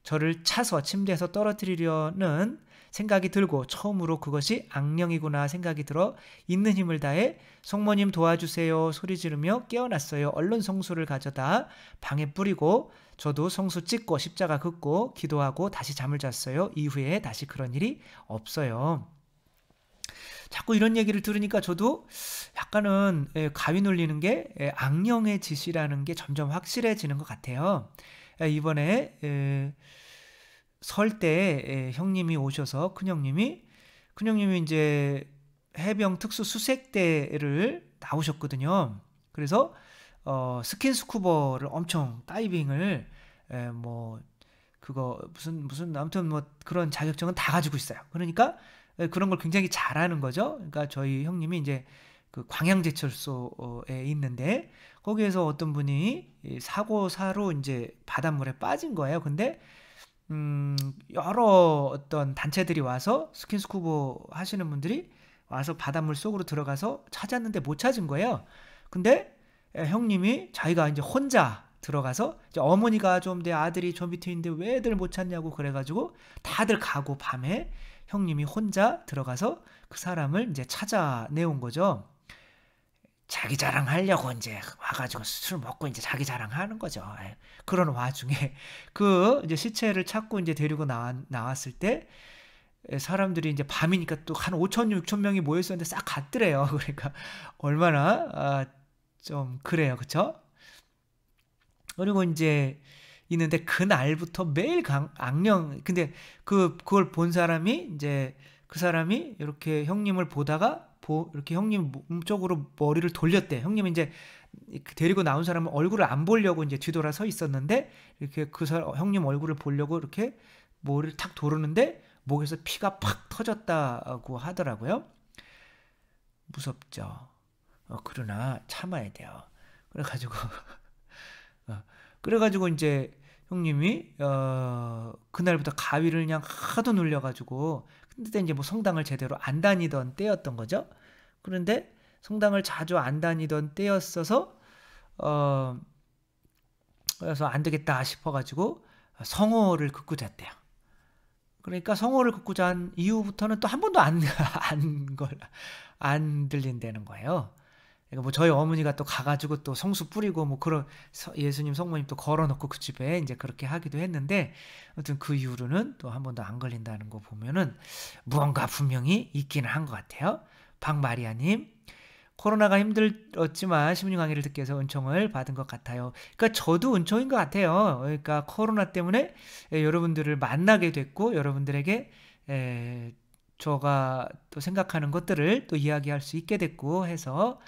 저를 차서 침대에서 떨어뜨리려는 생각이 들고 처음으로 그것이 악령이구나 생각이 들어 있는 힘을 다해 성모님 도와주세요 소리 지르며 깨어났어요. 얼른 성수를 가져다 방에 뿌리고 저도 성수 찍고 십자가 긋고 기도하고 다시 잠을 잤어요. 이후에 다시 그런 일이 없어요. 자꾸 이런 얘기를 들으니까 저도 약간은 가위 눌리는 게 악령의 짓이라는 게 점점 확실해지는 것 같아요. 이번에 설 때 형님이 오셔서 큰형님이 이제 해병 특수 수색대를 나오셨거든요. 그래서 스킨스쿠버를 엄청 다이빙을 뭐 그거 무슨 아무튼 뭐 그런 자격증은 다 가지고 있어요. 그러니까 그런 걸 굉장히 잘하는 거죠. 그러니까 저희 형님이 이제 그 광양제철소에 있는데 거기에서 어떤 분이 사고사로 이제 바닷물에 빠진 거예요. 근데 여러 어떤 단체들이 와서 스킨스쿠버 하시는 분들이 와서 바닷물 속으로 들어가서 찾았는데 못 찾은 거예요. 근데 형님이 자기가 이제 혼자 들어가서 이제 어머니가 좀 내 아들이 저 밑에 있는데 왜 애들 못 찾냐고 그래가지고 다들 가고 밤에 형님이 혼자 들어가서 그 사람을 이제 찾아내온 거죠. 자기 자랑하려고 이제 와가지고 술 먹고 이제 자기 자랑하는 거죠. 그런 와중에 그 이제 시체를 찾고 이제 데리고 나왔을 때 사람들이 이제 밤이니까 또 한 5천, 6천 명이 모여 있었는데 싹 갔더래요. 그러니까 얼마나 좀 그래요, 그렇죠? 그리고 이제 있는데 그날부터 매일 악령. 근데 그걸 본 사람이 이제 그 사람이 이렇게 형님을 보다가 이렇게 형님 몸 쪽으로 머리를 돌렸대. 형님이 이제 데리고 나온 사람은 얼굴을 안 보려고 이제 뒤돌아 서 있었는데 이렇게 형님 얼굴을 보려고 이렇게 머리를 탁 도르는데 목에서 피가 팍 터졌다고 하더라고요. 무섭죠. 그러나 참아야 돼요. 그래가지고 이제 형님이 그날부터 가위를 그냥 하도 눌려가지고 근데 이제 뭐 성당을 제대로 안 다니던 때였던 거죠. 그런데 성당을 자주 안 다니던 때였어서 그래서 안 되겠다 싶어가지고 성호를 긋고 잤대요. 그러니까 성호를 긋고 잔 이후부터는 또 한 번도 안 들린다는 거예요. 그러니까 뭐 저희 어머니가 또 가가지고 또 성수 뿌리고 뭐 그런 예수님 성모님 또 걸어놓고 그 집에 이제 그렇게 하기도 했는데 아무튼 그 이후로는 또 한 번도 안 걸린다는 거 보면은 무언가 분명히 있기는 한 것 같아요. 박마리아님, 코로나가 힘들었지만 신부님 강의를 듣기 위해서 은총을 받은 것 같아요. 그러니까 저도 은총인 것 같아요. 그러니까 코로나 때문에 여러분들을 만나게 됐고 여러분들에게 제가 또 생각하는 것들을 또 이야기할 수 있게 됐고 해서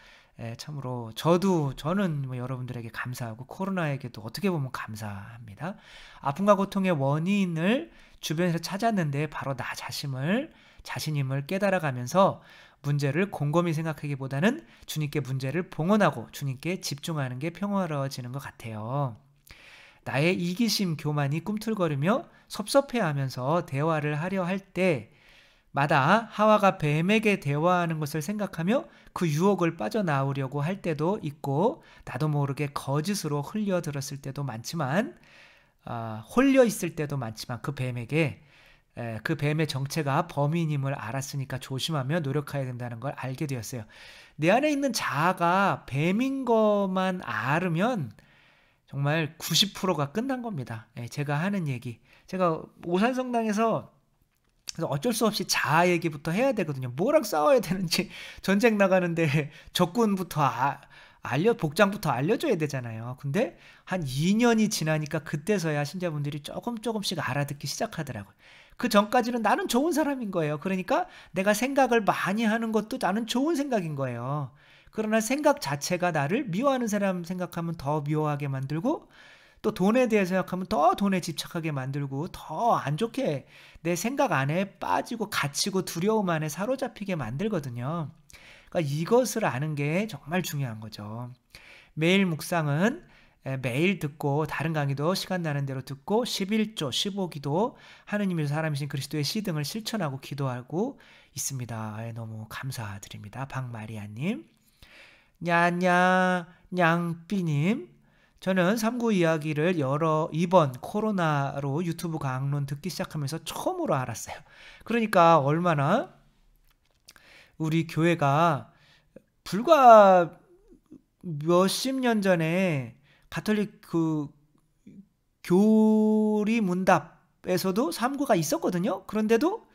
참으로 저는 뭐 여러분들에게 감사하고 코로나에게도 어떻게 보면 감사합니다. 아픔과 고통의 원인을 주변에서 찾았는데 바로 나 자신임을 깨달아가면서 문제를 곰곰이 생각하기보다는 주님께 문제를 봉헌하고 주님께 집중하는 게 평화로워지는 것 같아요. 나의 이기심 교만이 꿈틀거리며 섭섭해하면서 대화를 하려 할 때마다 하와가 뱀에게 대화하는 것을 생각하며 그 유혹을 빠져나오려고 할 때도 있고 나도 모르게 거짓으로 흘려들었을 때도 많지만 홀려 있을 때도 많지만 그 뱀의 정체가 범인임을 알았으니까 조심하며 노력해야 된다는 걸 알게 되었어요. 내 안에 있는 자아가 뱀인 것만 알으면 정말 90%가 끝난 겁니다. 제가 하는 얘기. 제가 오산성당에서 그래서 어쩔 수 없이 자아 얘기부터 해야 되거든요. 뭐랑 싸워야 되는지 전쟁 나가는데 적군부터 복장부터 알려줘야 되잖아요. 근데 한 2년이 지나니까 그때서야 신자분들이 조금씩 알아듣기 시작하더라고요. 그 전까지는 나는 좋은 사람인 거예요. 그러니까 내가 생각을 많이 하는 것도 나는 좋은 생각인 거예요. 그러나 생각 자체가 나를 미워하는 사람 생각하면 더 미워하게 만들고 또 돈에 대해 생각하면 더 돈에 집착하게 만들고 더 안 좋게 내 생각 안에 빠지고 갇히고 두려움 안에 사로잡히게 만들거든요. 그러니까 이것을 아는 게 정말 중요한 거죠. 매일 묵상은 매일 듣고 다른 강의도 시간 나는 대로 듣고 11조 15기도 하느님의 사람이신 그리스도의 시등을 실천하고 기도하고 있습니다. 너무 감사드립니다. 박마리아님, 냐냐 냥삐님, 저는 삼구 이야기를 이번 코로나로 유튜브 강론 듣기 시작하면서 처음으로 알았어요. 그러니까 얼마나 우리 교회가 불과 몇십 년 전에 가톨릭 그 교리 문답에서도 삼구가 있었거든요. 그런데도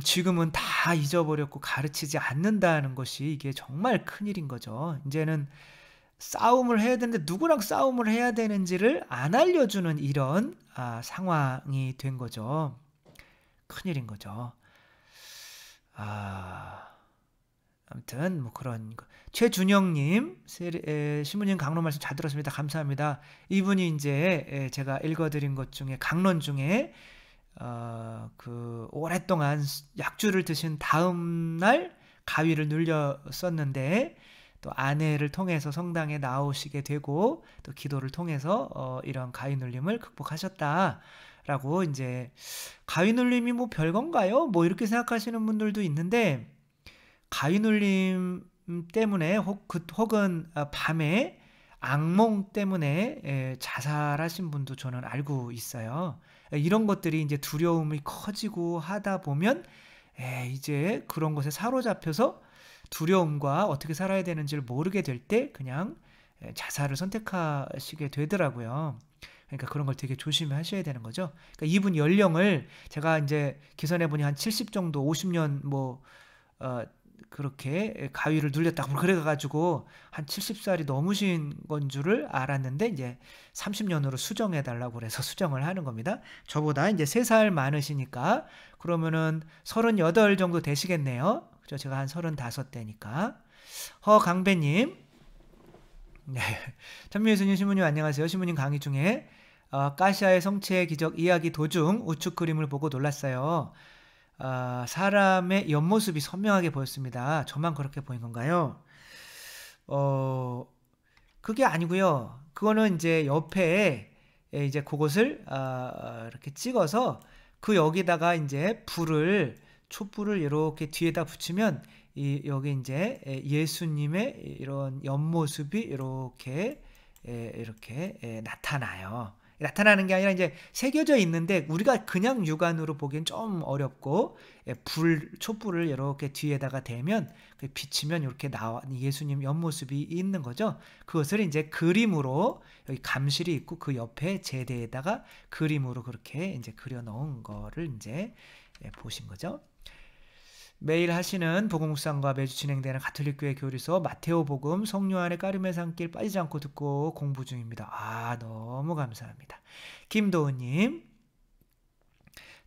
지금은 다 잊어버렸고 가르치지 않는다는 것이 이게 정말 큰일인 거죠. 이제는 싸움을 해야 되는데 누구랑 싸움을 해야 되는지를 안 알려주는 이런 상황이 된 거죠. 큰일인 거죠. 아무튼 뭐 그런 거. 최준영님, 신부님 강론 말씀 잘 들었습니다. 감사합니다. 이분이 이제 제가 읽어드린 것 중에 강론 중에 그 오랫동안 약주를 드신 다음 날 가위를 눌렸었는데 또 아내를 통해서 성당에 나오시게 되고 또 기도를 통해서 이런 가위 눌림을 극복하셨다라고 이제 가위 눌림이 뭐 별건가요? 뭐 이렇게 생각하시는 분들도 있는데 가위 눌림 때문에 혹은 밤에 악몽 때문에 자살하신 분도 저는 알고 있어요. 이런 것들이 이제 두려움이 커지고 하다 보면 이제 그런 것에 사로잡혀서 두려움과 어떻게 살아야 되는지를 모르게 될 때 그냥 자살을 선택하시게 되더라고요. 그러니까 그런 걸 되게 조심하셔야 되는 거죠. 그러니까 이분 연령을 제가 이제 계산해 보니 한 70 정도, 50년 뭐 그렇게 가위를 눌렸다고 그래가지고 한 70살이 넘으신 건 줄을 알았는데 이제 30년으로 수정해 달라고 그래서 수정을 하는 겁니다. 저보다 이제 3살 많으시니까 그러면은 38 정도 되시겠네요. 그죠? 제가 한 35대니까. 허강배님, 네. 천미예수님, 신부님 안녕하세요. 신부님 강의 중에 까시아의 성체의 기적 이야기 도중 우측 그림을 보고 놀랐어요. 사람의 옆모습이 선명하게 보였습니다. 저만 그렇게 보인 건가요? 그게 아니고요. 그거는 이제 옆에 이제 그것을 이렇게 찍어서 그 여기다가 이제 촛불을 이렇게 뒤에다 붙이면 여기 이제 예수님의 이런 옆모습이 이렇게 나타나요. 나타나는 게 아니라 이제 새겨져 있는데 우리가 그냥 육안으로 보기엔 좀 어렵고 촛불을 이렇게 뒤에다가 대면 비치면 이렇게 예수님 옆모습이 있는 거죠. 그것을 이제 그림으로 여기 감실이 있고 그 옆에 제대에다가 그림으로 그렇게 이제 그려 놓은 거를 이제 보신 거죠. 매일 하시는 복음 묵상과 매주 진행되는 가톨릭교회 교리서 마테오 복음 성요한의 까르메 산길 빠지지 않고 듣고 공부 중입니다. 너무 감사합니다. 김도훈님,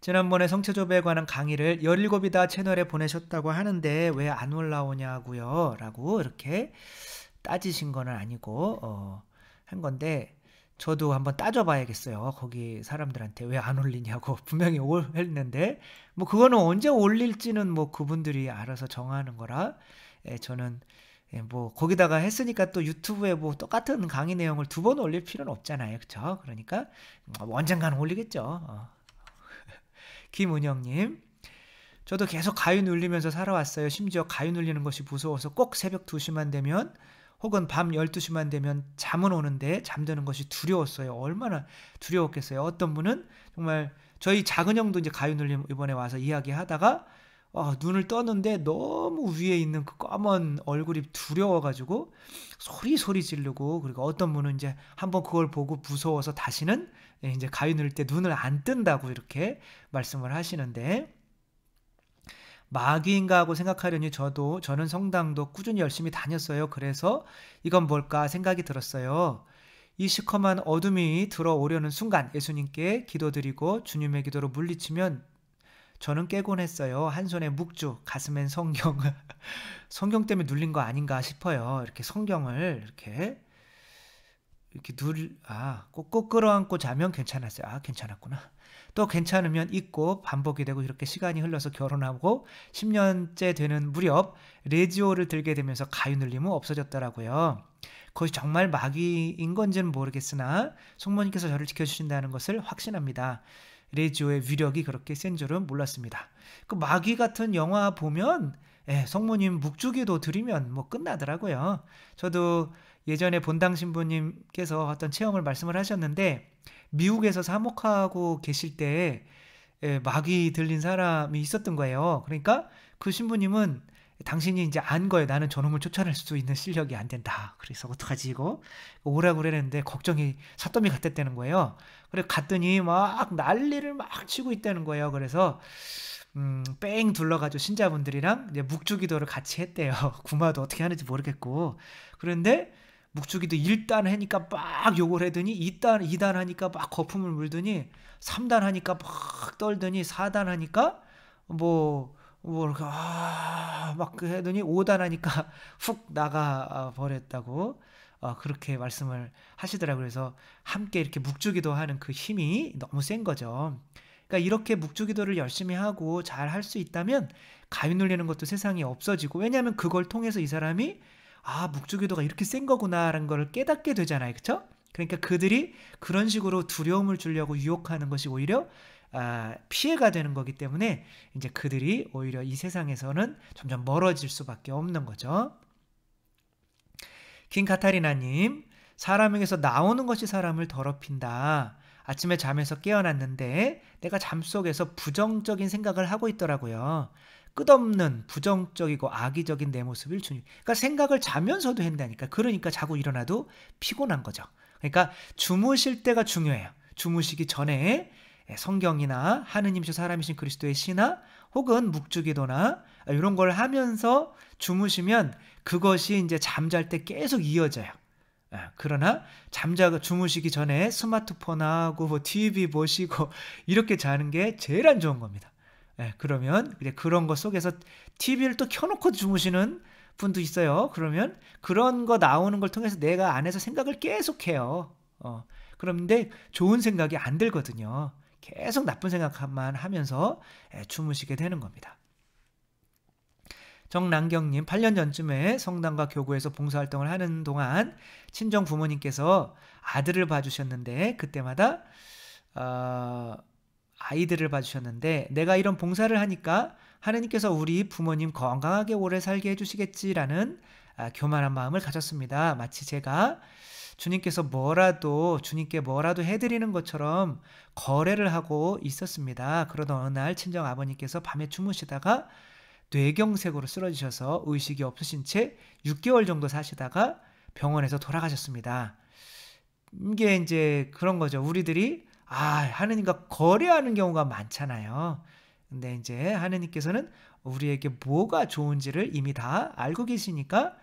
지난번에 성체조배에 관한 강의를 17이다 채널에 보내셨다고 하는데 왜 안 올라오냐고요? 라고 이렇게 따지신 건 아니고 한 건데 저도 한번 따져봐야겠어요. 거기 사람들한테 왜 안 올리냐고 분명히 했는데 뭐 그거는 언제 올릴지는 뭐 그분들이 알아서 정하는 거라 저는 뭐 거기다가 했으니까 또 유튜브에 뭐 똑같은 강의 내용을 2번 올릴 필요는 없잖아요. 그쵸? 그러니까 언젠가는 올리겠죠. 김은영님, 저도 계속 가위 눌리면서 살아왔어요. 심지어 가위 눌리는 것이 무서워서 꼭 새벽 2시만 되면 혹은 밤 12시만 되면 잠은 오는데 잠드는 것이 두려웠어요. 얼마나 두려웠겠어요. 어떤 분은 정말 저희 작은 형도 이제 가위 눌림 이번에 와서 이야기하다가 눈을 떴는데 너무 위에 있는 그 검은 얼굴이 두려워가지고 소리 지르고, 그리고 어떤 분은 이제 한번 그걸 보고 무서워서 다시는 이제 가위 눌릴 때 눈을 안 뜬다고 이렇게 말씀을 하시는데, 마귀인가 하고 생각하려니 저는 성당도 꾸준히 열심히 다녔어요. 그래서 이건 뭘까 생각이 들었어요. 이 시커먼 어둠이 들어오려는 순간 예수님께 기도드리고 주님의 기도로 물리치면 저는 깨곤 했어요. 한 손에 묵주, 가슴엔 성경. 성경 때문에 눌린 거 아닌가 싶어요. 이렇게 성경을 이렇게 꼭 끌어안고 자면 괜찮았어요. 괜찮았구나. 또 괜찮으면 잊고 반복이 되고 이렇게 시간이 흘러서 결혼하고 10년째 되는 무렵 레지오를 들게 되면서 가위 눌림은 없어졌더라고요. 그것이 정말 마귀인 건지는 모르겠으나 성모님께서 저를 지켜주신다는 것을 확신합니다. 레지오의 위력이 그렇게 센 줄은 몰랐습니다. 그 마귀 같은 영화 보면 성모님 묵주기도 드리면 뭐 끝나더라고요. 저도 예전에 본당 신부님께서 어떤 체험을 말씀을 하셨는데 미국에서 사목하고 계실 때 막이 들린 사람이 있었던 거예요. 그러니까 그 신부님은 당신이 이제 안 거예요. 나는 저놈을 쫓아낼 수 있는 실력이 안 된다. 그래서 어떡하지 이거? 오라고 그랬는데 걱정이 삿더미 같았다는 거예요. 그래 갔더니 막 난리를 막 치고 있다는 거예요. 그래서 뺑 둘러가지고 신자분들이랑 이제 묵주기도를 같이 했대요. 구마도 어떻게 하는지 모르겠고. 그런데 묵주기도 1단 하니까 막 욕을 하더니 2단 하니까 막 거품을 물더니 3단 하니까 막 떨더니 4단 하니까 이렇게 막 하더니 5단 하니까 훅 나가 버렸다고 그렇게 말씀을 하시더라고요. 그래서 함께 이렇게 묵주기도 하는 그 힘이 너무 센 거죠. 그러니까 이렇게 묵주기도를 열심히 하고 잘 할 수 있다면 가위 눌리는 것도 세상에 없어지고, 왜냐하면 그걸 통해서 이 사람이 묵주기도가 이렇게 센 거구나라는 걸 깨닫게 되잖아요. 그렇죠? 그러니까 그들이 그런 식으로 두려움을 주려고 유혹하는 것이 오히려 피해가 되는 거기 때문에 이제 그들이 오히려 이 세상에서는 점점 멀어질 수밖에 없는 거죠. 킹카타리나님, 사람에게서 나오는 것이 사람을 더럽힌다. 아침에 잠에서 깨어났는데 내가 잠속에서 부정적인 생각을 하고 있더라고요. 끝없는 부정적이고 악의적인 내 모습을 그러니까 생각을 자면서도 한다니까. 그러니까 자고 일어나도 피곤한 거죠. 그러니까 주무실 때가 중요해요. 주무시기 전에 성경이나 하느님이신 사람이신 그리스도의 시나 혹은 묵주기도나 이런 걸 하면서 주무시면 그것이 이제 잠잘 때 계속 이어져요. 그러나 주무시기 전에 스마트폰하고 TV 보시고 이렇게 자는 게 제일 안 좋은 겁니다. 그러면 그런 거 속에서 TV를 또 켜놓고 주무시는 분도 있어요. 그러면 그런 거 나오는 걸 통해서 내가 안에서 생각을 계속해요. 그런데 좋은 생각이 안 들거든요. 계속 나쁜 생각만 하면서 주무시게 되는 겁니다. 정남경님, 8년 전쯤에 성당과 교구에서 봉사활동을 하는 동안 친정 부모님께서 아들을 봐주셨는데 그때마다 아이들을 봐주셨는데 내가 이런 봉사를 하니까 하느님께서 우리 부모님 건강하게 오래 살게 해주시겠지라는 교만한 마음을 가졌습니다. 마치 제가 주님께 뭐라도 해드리는 것처럼 거래를 하고 있었습니다. 그러던 어느 날 친정 아버님께서 밤에 주무시다가 뇌경색으로 쓰러지셔서 의식이 없으신 채 6개월 정도 사시다가 병원에서 돌아가셨습니다. 이게 이제 그런 거죠. 우리들이 하느님과 거래하는 경우가 많잖아요. 근데 이제 하느님께서는 우리에게 뭐가 좋은지를 이미 다 알고 계시니까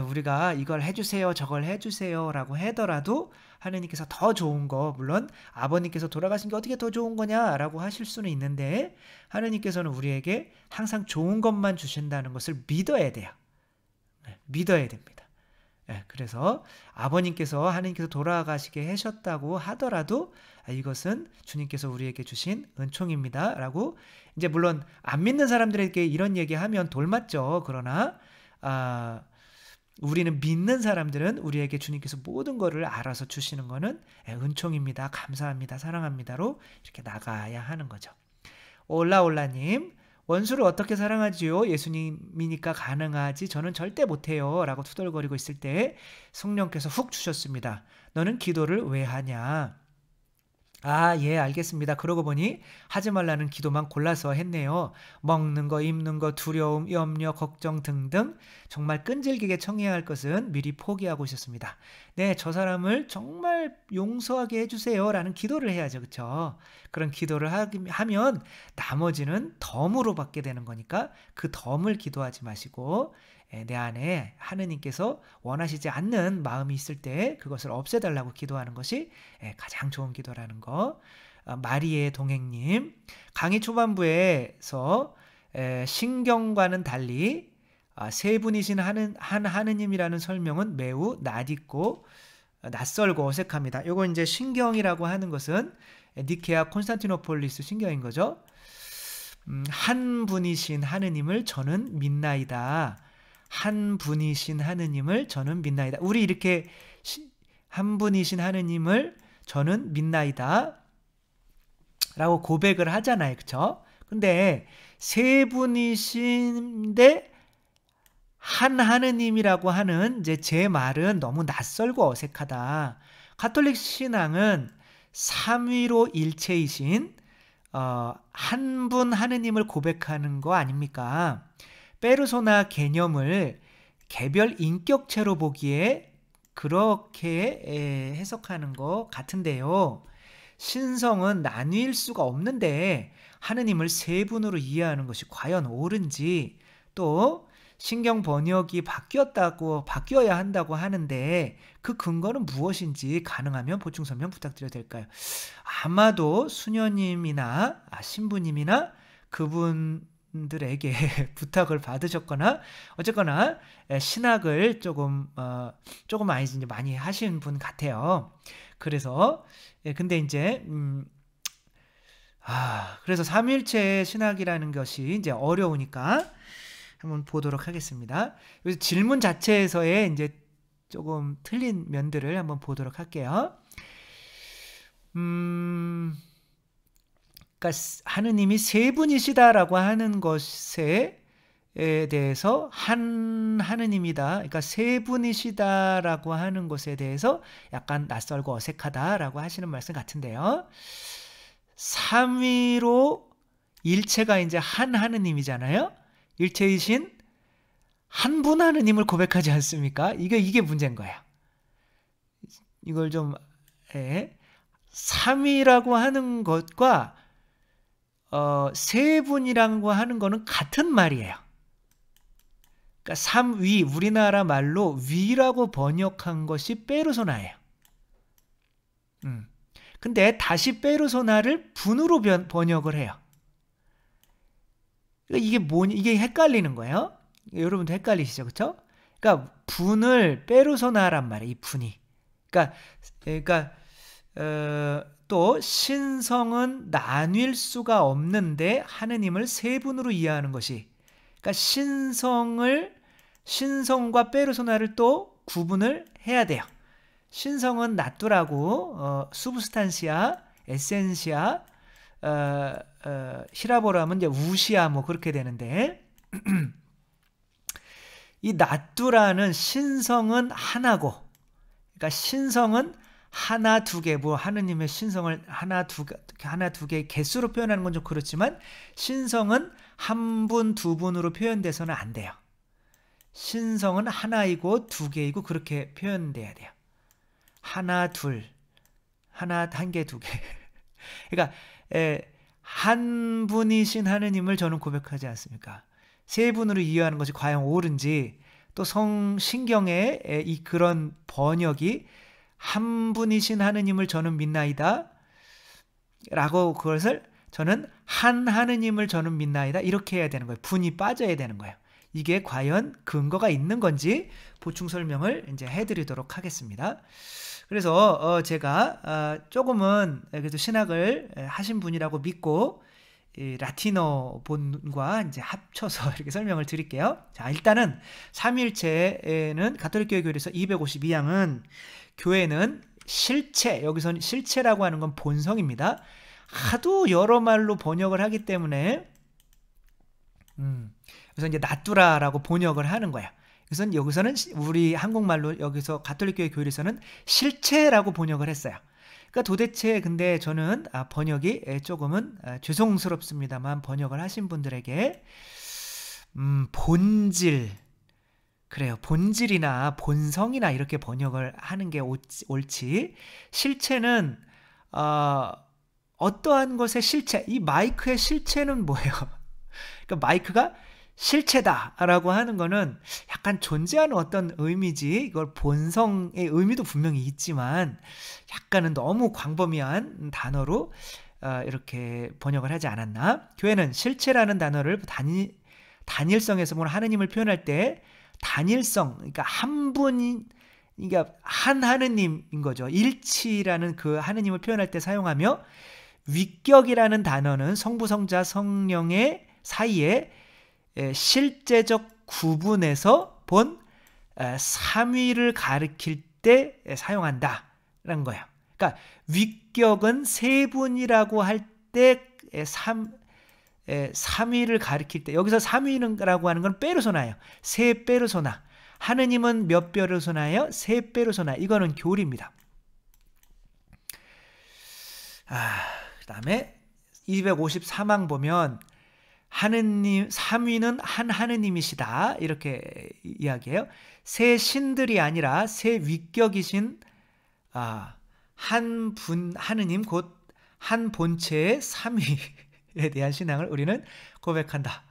우리가 이걸 해주세요, 저걸 해주세요 라고 하더라도 하느님께서 더 좋은 거, 물론 아버님께서 돌아가신 게 어떻게 더 좋은 거냐라고 하실 수는 있는데 하느님께서는 우리에게 항상 좋은 것만 주신다는 것을 믿어야 돼요. 믿어야 됩니다. 그래서 아버님께서 하느님께서 돌아가시게 하셨다고 하더라도 이것은 주님께서 우리에게 주신 은총입니다 라고, 이제 물론 안 믿는 사람들에게 이런 얘기하면 돌맞죠. 그러나 우리는 믿는 사람들은 우리에게 주님께서 모든 것을 알아서 주시는 것은 은총입니다, 감사합니다, 사랑합니다로 이렇게 나가야 하는 거죠. 올라올라님, 원수를 어떻게 사랑하지요? 예수님이니까 가능하지 저는 절대 못해요 라고 투덜거리고 있을 때 성령께서 훅 주셨습니다. 너는 기도를 왜 하냐? 예, 알겠습니다. 그러고 보니 하지 말라는 기도만 골라서 했네요. 먹는 거, 입는 거, 두려움, 염려, 걱정 등등 정말 끈질기게 청해야 할 것은 미리 포기하고 있었습니다. 네, 저 사람을 정말 용서하게 해주세요 라는 기도를 해야죠. 그렇죠? 그런 기도를 하면 나머지는 덤으로 받게 되는 거니까 그 덤을 기도하지 마시고 내 안에 하느님께서 원하시지 않는 마음이 있을 때 그것을 없애달라고 기도하는 것이 가장 좋은 기도라는 거. 마리의 동행님, 강의 초반부에서 신경과는 달리 세 분이신 하느님이라는 설명은 매우 낯익고 낯설고 어색합니다. 요거 이제 신경이라고 하는 것은 니케아 콘스탄티노폴리스 신경인 거죠. 한 분이신 하느님을 저는 믿나이다. 한 분이신 하느님을 저는 믿나이다. 우리 이렇게 한 분이신 하느님을 저는 믿나이다 라고 고백을 하잖아요. 그렇죠? 근데 세 분이신데 한 하느님이라고 하는 이제 제 말은 너무 낯설고 어색하다. 가톨릭 신앙은 삼위로 일체이신 한 분 하느님을 고백하는 거 아닙니까? 페르소나 개념을 개별 인격체로 보기에 그렇게 해석하는 것 같은데요. 신성은 나뉠 수가 없는데 하느님을 세 분으로 이해하는 것이 과연 옳은지, 또 신경 번역이 바뀌어야 한다고 하는데 그 근거는 무엇인지 가능하면 보충 설명 부탁드려도 될까요? 아마도 수녀님이나 신부님이나 그분들에게 부탁을 받으셨거나 어쨌거나 신학을 조금 아니지 이제 많이 하신 분 같아요. 그래서 근데 이제 그래서 삼일체 신학이라는 것이 이제 어려우니까 한번 보도록 하겠습니다. 여기서 질문 자체에서의 이제 조금 틀린 면들을 한번 보도록 할게요. 그러니까 하느님이 세 분이시다라고 하는 것에 대해서 한 하느님이다. 그러니까 세 분이시다라고 하는 것에 대해서 약간 낯설고 어색하다라고 하시는 말씀 같은데요. 삼위로 일체가 이제 한 하느님이잖아요. 일체이신 한 분 하느님을 고백하지 않습니까? 이게 문제인 거예요. 이걸 좀 삼위라고 하는 것과 세 분이라고 하는 거는 같은 말이에요. 그러니까 삼위, 우리나라 말로 위라고 번역한 것이 페르소나예요. 근데 다시 페르소나를 분으로 번역을 해요. 이게 헷갈리는 거예요. 여러분도 헷갈리시죠, 그렇죠? 그러니까 분을 페르소나란 말이에요. 이 분이. 그러니까 또 신성은 나뉠 수가 없는데 하느님을 세 분으로 이해하는 것이. 그러니까 신성과 페르소나를 또 구분을 해야 돼요. 신성은 나뚜라고 수브스탄시아, 에센시아, 히라보로 하면 이제 우시아 뭐 그렇게 되는데 이 나뚜라는 신성은 하나고, 그러니까 신성은 하나 두 개, 뭐 하느님의 신성을 하나 두 개 개수로 표현하는 건 좀 그렇지만 신성은 한 분, 두 분으로 표현돼서는 안 돼요. 신성은 하나이고 두 개이고 그렇게 표현돼야 돼요. 하나, 둘, 하나, 한 개, 두 개. 그러니까 한 분이신 하느님을 저는 고백하지 않습니까? 세 분으로 이해하는 것이 과연 옳은지, 또 성신경의 이 그런 번역이 한 분이신 하느님을 저는 믿나이다 라고, 그것을 저는 한 하느님을 저는 믿나이다 이렇게 해야 되는 거예요. 분이 빠져야 되는 거예요. 이게 과연 근거가 있는 건지 보충 설명을 이제 해드리도록 하겠습니다. 그래서 제가 조금은 그래도 신학을 하신 분이라고 믿고 이 라틴어 본과 이제 합쳐서 이렇게 설명을 드릴게요. 자, 일단은 삼일체는 가톨릭교회 교리서 252항은 교회는 실체, 여기서는 실체라고 하는 건 본성입니다. 하도 여러 말로 번역을 하기 때문에 그래서 이제 나뚜라라고 번역을 하는 거야. 그래서 여기서는 우리 한국말로 여기서 가톨릭교회 교리서는 실체라고 번역을 했어요. 그러니까 도대체 근데 저는 번역이 조금은 죄송스럽습니다만 번역을 하신 분들에게 본질, 그래요. 본질이나 본성이나 이렇게 번역을 하는 게 옳지. 실체는 어떠한 것의 실체, 이 마이크의 실체는 뭐예요? 그러니까 마이크가 실체다라고 하는 거는 약간 존재하는 어떤 의미지, 이걸 본성의 의미도 분명히 있지만 약간은 너무 광범위한 단어로 이렇게 번역을 하지 않았나? 교회는 실체라는 단어를 단일성에서 보는 하느님을 표현할 때 단일성, 그러니까 한 분이, 그러니까 한 하느님인 거죠. 일치라는 그 하느님을 표현할 때 사용하며, 위격이라는 단어는 성부, 성자, 성령의 사이에 실제적 구분에서 본 삼위를 가리킬 때 사용한다라는 거예요. 그러니까 위격은 세 분이라고 할 때 삼위를 가리킬 때 여기서 삼위라고 하는 건 페르소나예요. 세 페르소나. 하느님은 몇 페르소나예요? 세 페르소나. 이거는 교리입니다. 그다음에 254망 보면 하느님 삼위는 한 하느님이시다 이렇게 이야기해요. 세 신들이 아니라 세 위격이신 한 분 하느님 곧 한 본체의 삼위에 대한 신앙을 우리는 고백한다.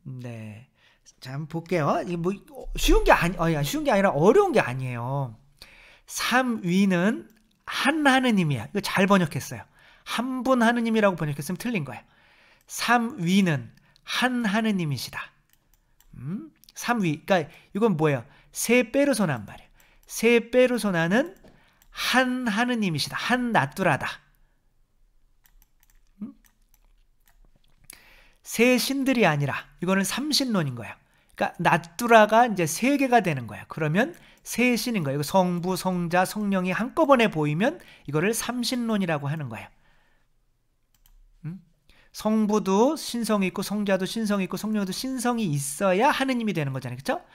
네, 자 한번 볼게요. 이게 뭐 쉬운 게 쉬운 게 아니라 어려운 게 아니에요. 삼위는 한 하느님이야. 이거 잘 번역했어요. 한 분 하느님이라고 번역했으면 틀린 거예요. 삼위는 한 하느님이시다. 삼위. 그러니까 이건 뭐예요? 세 페르소나란 말이에요. 세 페르소나는 한 하느님이시다. 한 나뚜라다. 세 신들이 아니라 이거는 삼신론인 거예요. 그러니까 나뚜라가 이제 세 개가 되는 거예요. 그러면 세 신인 거예요. 성부, 성자, 성령이 한꺼번에 보이면 이거를 삼신론이라고 하는 거예요. 성부도 신성이 있고 성자도 신성이 있고 성령도 신성이 있어야 하느님이 되는 거잖아요. 그렇죠?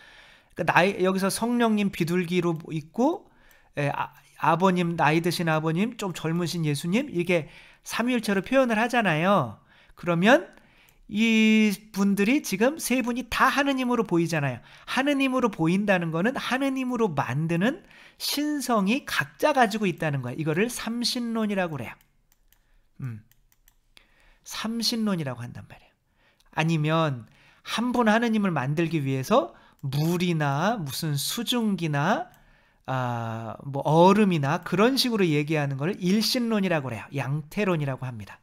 그러니까 여기서 성령님 비둘기로 있고 아버님 나이 드신 아버님 좀 젊으신 예수님 이게 삼위일체로 표현을 하잖아요. 그러면 이 분들이 지금 세 분이 다 하느님으로 보이잖아요. 하느님으로 보인다는 거는 하느님으로 만드는 신성이 각자 가지고 있다는 거예요. 이거를 삼신론이라고 그래요. 삼신론이라고 한단 말이에요. 아니면 한 분 하느님을 만들기 위해서 물이나 무슨 수증기나 뭐 얼음이나 그런 식으로 얘기하는 걸 일신론이라고 그래요. 양태론이라고 합니다.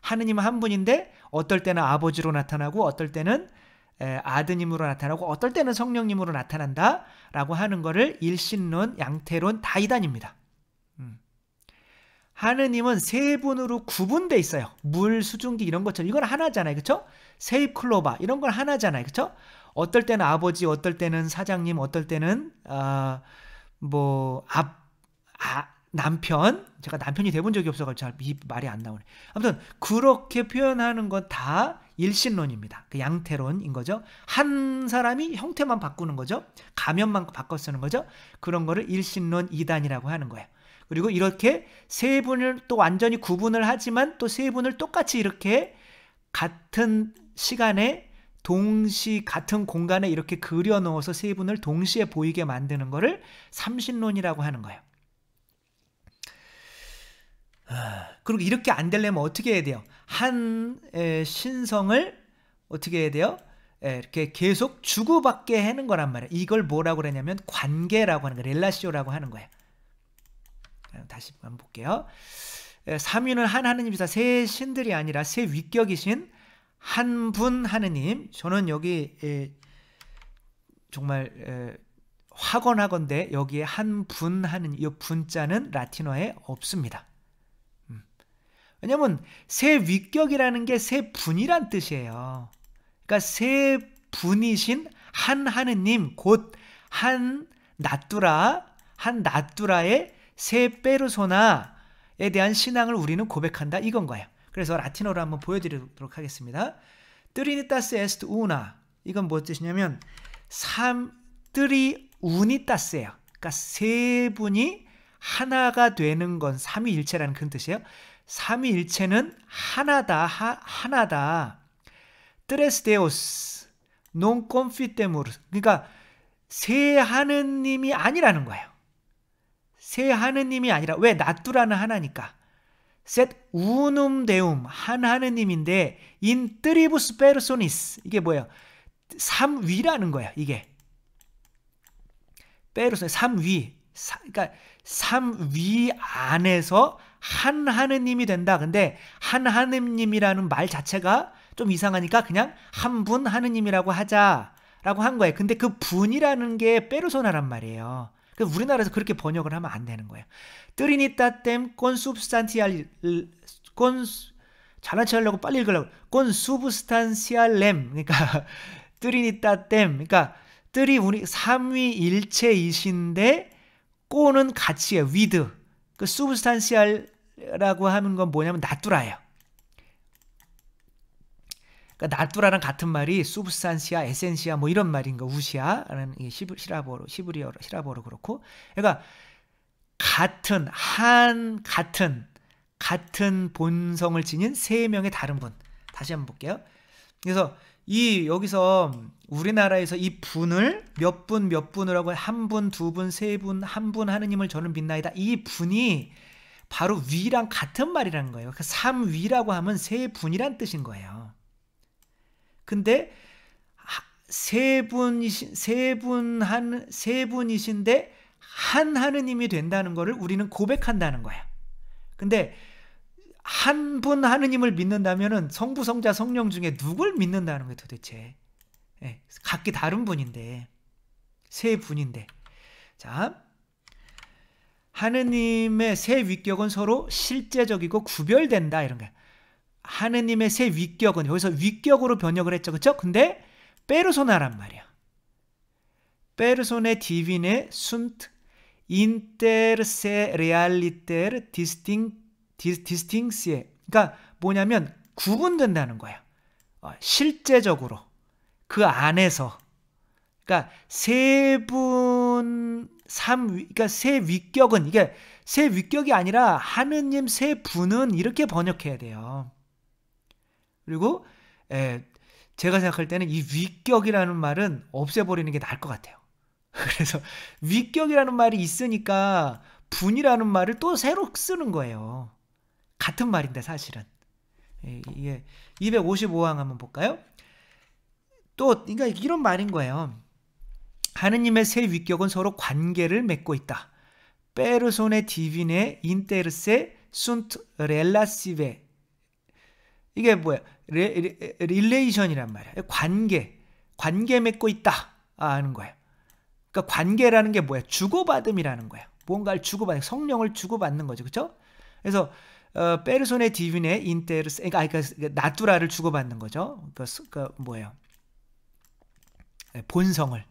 하느님은 한 분인데 어떨 때는 아버지로 나타나고 어떨 때는 아드님으로 나타나고 어떨 때는 성령님으로 나타난다 라고 하는 거를 일신론, 양태론 다 이단입니다. 하느님은 세 분으로 구분돼 있어요. 물, 수증기 이런 것처럼 이건 하나잖아요. 그렇죠? 세입 클로바 이런 건 하나잖아요. 그렇죠? 어떨 때는 아버지, 어떨 때는 사장님, 어떨 때는 남편. 제가 남편이 돼본 적이 없어가지고 잘 말이 안 나오네. 아무튼 그렇게 표현하는 건 다 일신론입니다. 그 양태론인 거죠. 한 사람이 형태만 바꾸는 거죠. 가면만 바꿔 쓰는 거죠. 그런 거를 일신론 이단이라고 하는 거예요. 그리고 이렇게 세 분을 또 완전히 구분을 하지만 또 세 분을 똑같이 이렇게 같은 시간에 같은 공간에 이렇게 그려 넣어서 세 분을 동시에 보이게 만드는 거를 삼신론이라고 하는 거예요. 그리고 이렇게 안 되려면 어떻게 해야 돼요? 한 신성을 어떻게 해야 돼요? 이렇게 계속 주고받게 하는 거란 말이에요. 이걸 뭐라고 그러냐면 관계라고 하는 거예요. 렐라시오라고 하는 거예요. 다시 한번 볼게요. 삼위는 한 하느님이사 세 신들이 아니라 세 위격이신 한 분 하느님. 저는 여기 정말 확언하건대 여기에 한 분 하느님 이 분자는 라틴어에 없습니다. 왜냐하면 세 위격이라는 게 세 분이란 뜻이에요. 그러니까 세 분이신 한 하느님 곧 한 나뚜라의 세 페르소나에 대한 신앙을 우리는 고백한다 이건 거예요. 그래서 라틴어로 한번 보여드리도록 하겠습니다. 트리니타스 에스트 우나 이건 뭐 뜻이냐면 트리우니타스예요. 그러니까 세 분이 하나가 되는 건 삼위일체라는 그런 뜻이에요. 삼위일체는 하나다. tres deus non confitemus 그러니까 세 하느님이 아니라는 거예요. 세 하느님이 아니라 왜 나뚜라는 하나니까 set unum deum 한 하느님인데 in tribus personis 이게 뭐예요? 삼위라는 거예요. 이게 페르소 삼위 그러니까 삼위 안에서 한 하느님이 된다. 근데 한 하느님이라는 말 자체가 좀 이상하니까 그냥 한 분 하느님이라고 하자라고 한 거예요. 근데 그 분이라는 게 페르소나란 말이에요. 우리나라에서 그렇게 번역을 하면 안 되는 거예요. 트리니타템 콘substantial 잘난 체 하려고 빨리 읽으려고 콘수브스탄시알렘 그러니까 트리니타템 그러니까 우리 삼위일체이신데 꼬는 같이예요. 위드 그 수브스탄시알라고 하는 건 뭐냐면 나뚜라예요. 그러니까 나뚜라랑 같은 말이 수브스탄시아, 에센시아 뭐 이런 말인 거. 우시아라는 히브리어로 그렇고. 그러니까 같은 본성을 지닌 세 명의 다른 분. 다시 한번 볼게요. 그래서 여기서 우리나라에서 이 분을 몇 분을 하고 한 분, 두 분, 세 분, 한 분 하느님을 저는 믿나이다. 이 분이 바로 위랑 같은 말이라는 거예요. 그러니까 삼위라고 하면 세 분이란 뜻인 거예요. 근데 세 분이신데 한 하느님이 된다는 것을 우리는 고백한다는 거예요. 근데 한 분 하느님을 믿는다면은 성부, 성자, 성령 중에 누굴 믿는다는 거예요, 도대체. 예, 각기 다른 분인데, 세 분인데. 자, 하느님의 세 위격은 서로 실제적이고 구별된다, 이런 거예요. 하느님의 세 위격은 여기서 위격으로 번역을 했죠, 그렇죠? 근데 페르소나란 말이야. 페르소네 디비네 순트 인테르세 레알리테르 디스팅시에. 그러니까 뭐냐면 구분된다는 거예요. 실제적으로 그 안에서. 그러니까 그러니까 세 위격은, 이게 세 위격이 아니라 하느님 세 분은 이렇게 번역해야 돼요. 그리고 제가 생각할 때는 이 위격이라는 말은 없애버리는 게 나을 것 같아요. 그래서 위격이라는 말이 있으니까 분이라는 말을 또 새로 쓰는 거예요. 같은 말인데 사실은. 이게 255항 한번 볼까요? 또 그러니까 이런 말인 거예요. 하느님의 세 위격은 서로 관계를 맺고 있다. 페르소네 디비네 인테르세 순트 렐라시베. 이게 뭐야? 릴레이션이란 말이야. 관계 맺고 있다 하는 거예요. 그러니까 관계라는 게 뭐야? 주고받음이라는 거예요. 뭔가를 주고받는, 성령을 주고받는 거죠, 그렇죠? 그래서 페르소네 디비네 인테르스, 그러니까 나뚜라를 주고받는 거죠. 그러니까 뭐예요? 본성을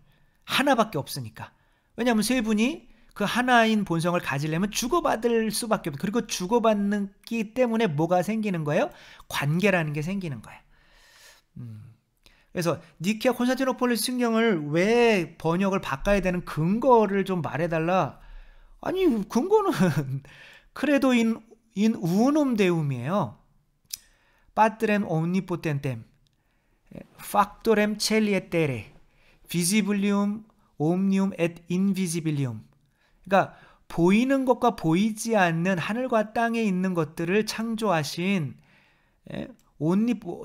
하나밖에 없으니까. 왜냐하면 세 분이 그 하나인 본성을 가지려면 주고받을 수밖에 없고, 그리고 주고받기 때문에 뭐가 생기는 거예요? 관계라는 게 생기는 거예요. 그래서 니케아 콘스탄티노폴리스 신경을 왜 번역을 바꿔야 되는 근거를 좀 말해달라. 아니, 근거는 크레도 인 운um deum이에요. Patrem omnipotentem, factorem caeli et terrae, visibilium omnium et invisibilium. 그러니까 보이는 것과 보이지 않는 하늘과 땅에 있는 것들을 창조하신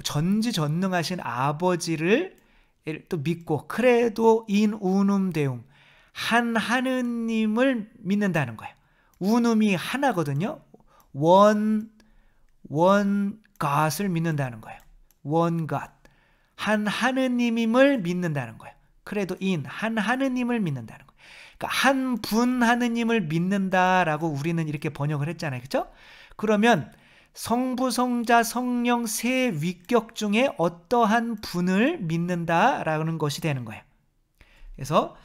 전지전능하신 아버지를 또 믿고, 크레도 인 운um deum, 한 하느님을 믿는다는 거예요. 운음이 하나거든요. one God을 믿는다는 거예요. one God, 한 하느님임을 믿는다는 거예요. 크레도 인, 한 하느님을 믿는다는 거예요. 그러니까 한 분 하느님을 믿는다라고 우리는 이렇게 번역을 했잖아요, 그렇죠? 그러면 성부, 성자, 성령 세 위격 중에 어떠한 분을 믿는다라는 것이 되는 거예요. 그래서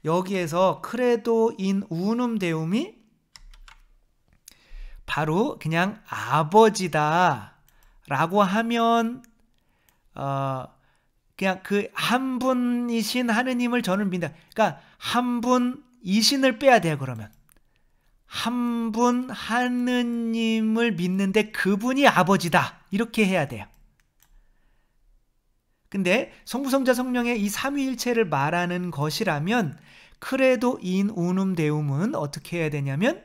여기에서 크레도 인 운um deum이 바로 그냥 아버지다라고 하면 그냥 그 한 분이신 하느님을 저는 믿는다. 그러니까 한 분 이신을 빼야 돼요. 그러면 한 분 하느님을 믿는데 그분이 아버지다, 이렇게 해야 돼요. 근데 성부, 성자, 성령의 이 삼위일체를 말하는 것이라면 크레도 인 운um deum은 어떻게 해야 되냐면,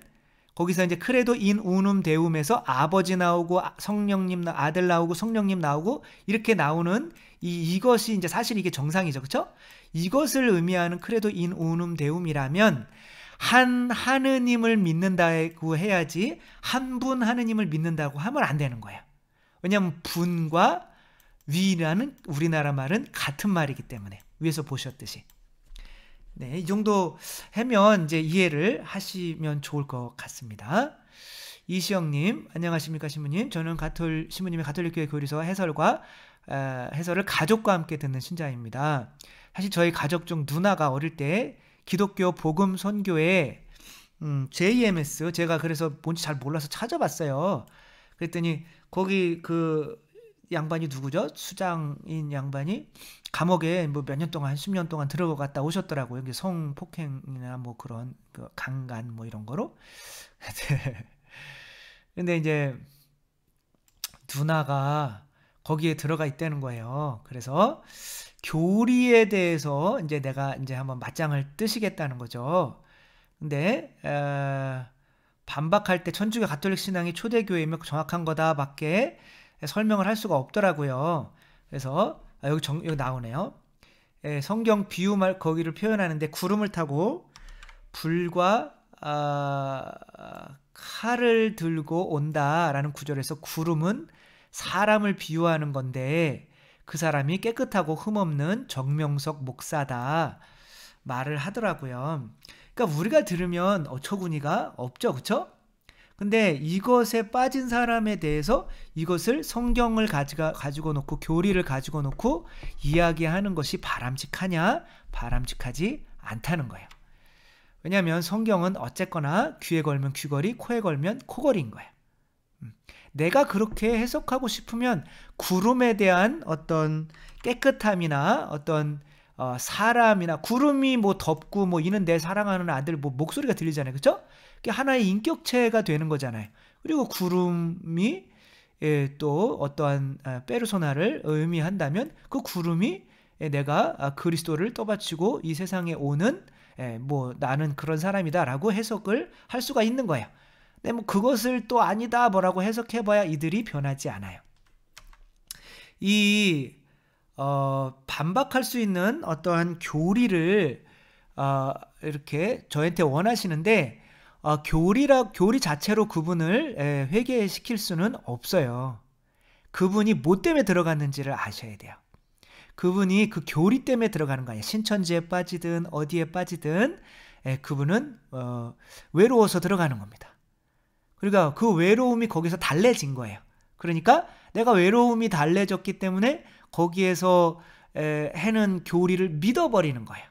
거기서 이제 크레도 인 운um deum에서 아버지 나오고 성령님, 아들 나오고 성령님 나오고 이렇게 나오는 이것이 이제 사실 이게 정상이죠, 그렇죠? 이것을 의미하는 크레도 인 운um deum이라면 한 하느님을 믿는다고 해야지 한 분 하느님을 믿는다고 하면 안 되는 거예요. 왜냐하면 분과 위라는 우리나라 말은 같은 말이기 때문에, 위에서 보셨듯이. 네, 이 정도 하면 이제 이해를 하시면 좋을 것 같습니다. 이시영님, 안녕하십니까 신부님. 저는 신부님의 가톨릭교회 교리서 해설을 가족과 함께 듣는 신자입니다. 사실 저희 가족 중 누나가 어릴 때 기독교 복음 선교회 JMS, 제가 그래서 뭔지 잘 몰라서 찾아봤어요. 그랬더니 거기 양반이 누구죠? 수장인 양반이 감옥에 뭐 몇 년 동안 한 10년 동안 들어갔다 오셨더라고요. 이게 성폭행이나 뭐 그런 그 강간 뭐 이런 거로. 근데 이제 누나가 거기에 들어가 있다는 거예요. 그래서 교리에 대해서 이제 내가 이제 한번 맞짱을 뜨시겠다는 거죠. 근데 반박할 때 천주교 가톨릭 신앙이 초대교회이며 정확한 거다밖에 설명을 할 수가 없더라고요. 그래서 여기 나오네요. 성경 비유말 거기를 표현하는데 구름을 타고 불과 칼을 들고 온다라는 구절에서 구름은 사람을 비유하는 건데 그 사람이 깨끗하고 흠없는 정명석 목사다 말을 하더라고요. 그러니까 우리가 들으면 어처구니가 없죠, 그렇죠? 근데 이것에 빠진 사람에 대해서 이것을 성경을 가지고 놓고 교리를 가지고 놓고 이야기하는 것이 바람직하냐? 바람직하지 않다는 거예요. 왜냐하면 성경은 어쨌거나 귀에 걸면 귀걸이, 코에 걸면 코걸이인 거예요. 내가 그렇게 해석하고 싶으면 구름에 대한 어떤 깨끗함이나 어떤 사람이나 구름이 뭐 덥고 뭐 이는 내 사랑하는 아들 뭐 목소리가 들리잖아요, 그렇죠? 그게 하나의 인격체가 되는 거잖아요. 그리고 구름이 또 어떠한 페르소나를 의미한다면 그 구름이 내가 그리스도를 떠받치고 이 세상에 오는 뭐 나는 그런 사람이다라고 해석을 할 수가 있는 거예요. 근데 뭐 그것을 또 아니다 뭐라고 해석해봐야 이들이 변하지 않아요. 이 반박할 수 있는 어떠한 교리를 이렇게 저한테 원하시는데 교리 자체로 그분을 회개시킬 수는 없어요. 그분이 뭐 때문에 들어갔는지를 아셔야 돼요. 그분이 그 교리 때문에 들어가는 거 아니에요. 신천지에 빠지든 어디에 빠지든 그분은 외로워서 들어가는 겁니다. 그러니까 그 외로움이 거기서 달래진 거예요. 그러니까 내가 외로움이 달래졌기 때문에 거기에서 해는 교리를 믿어버리는 거예요.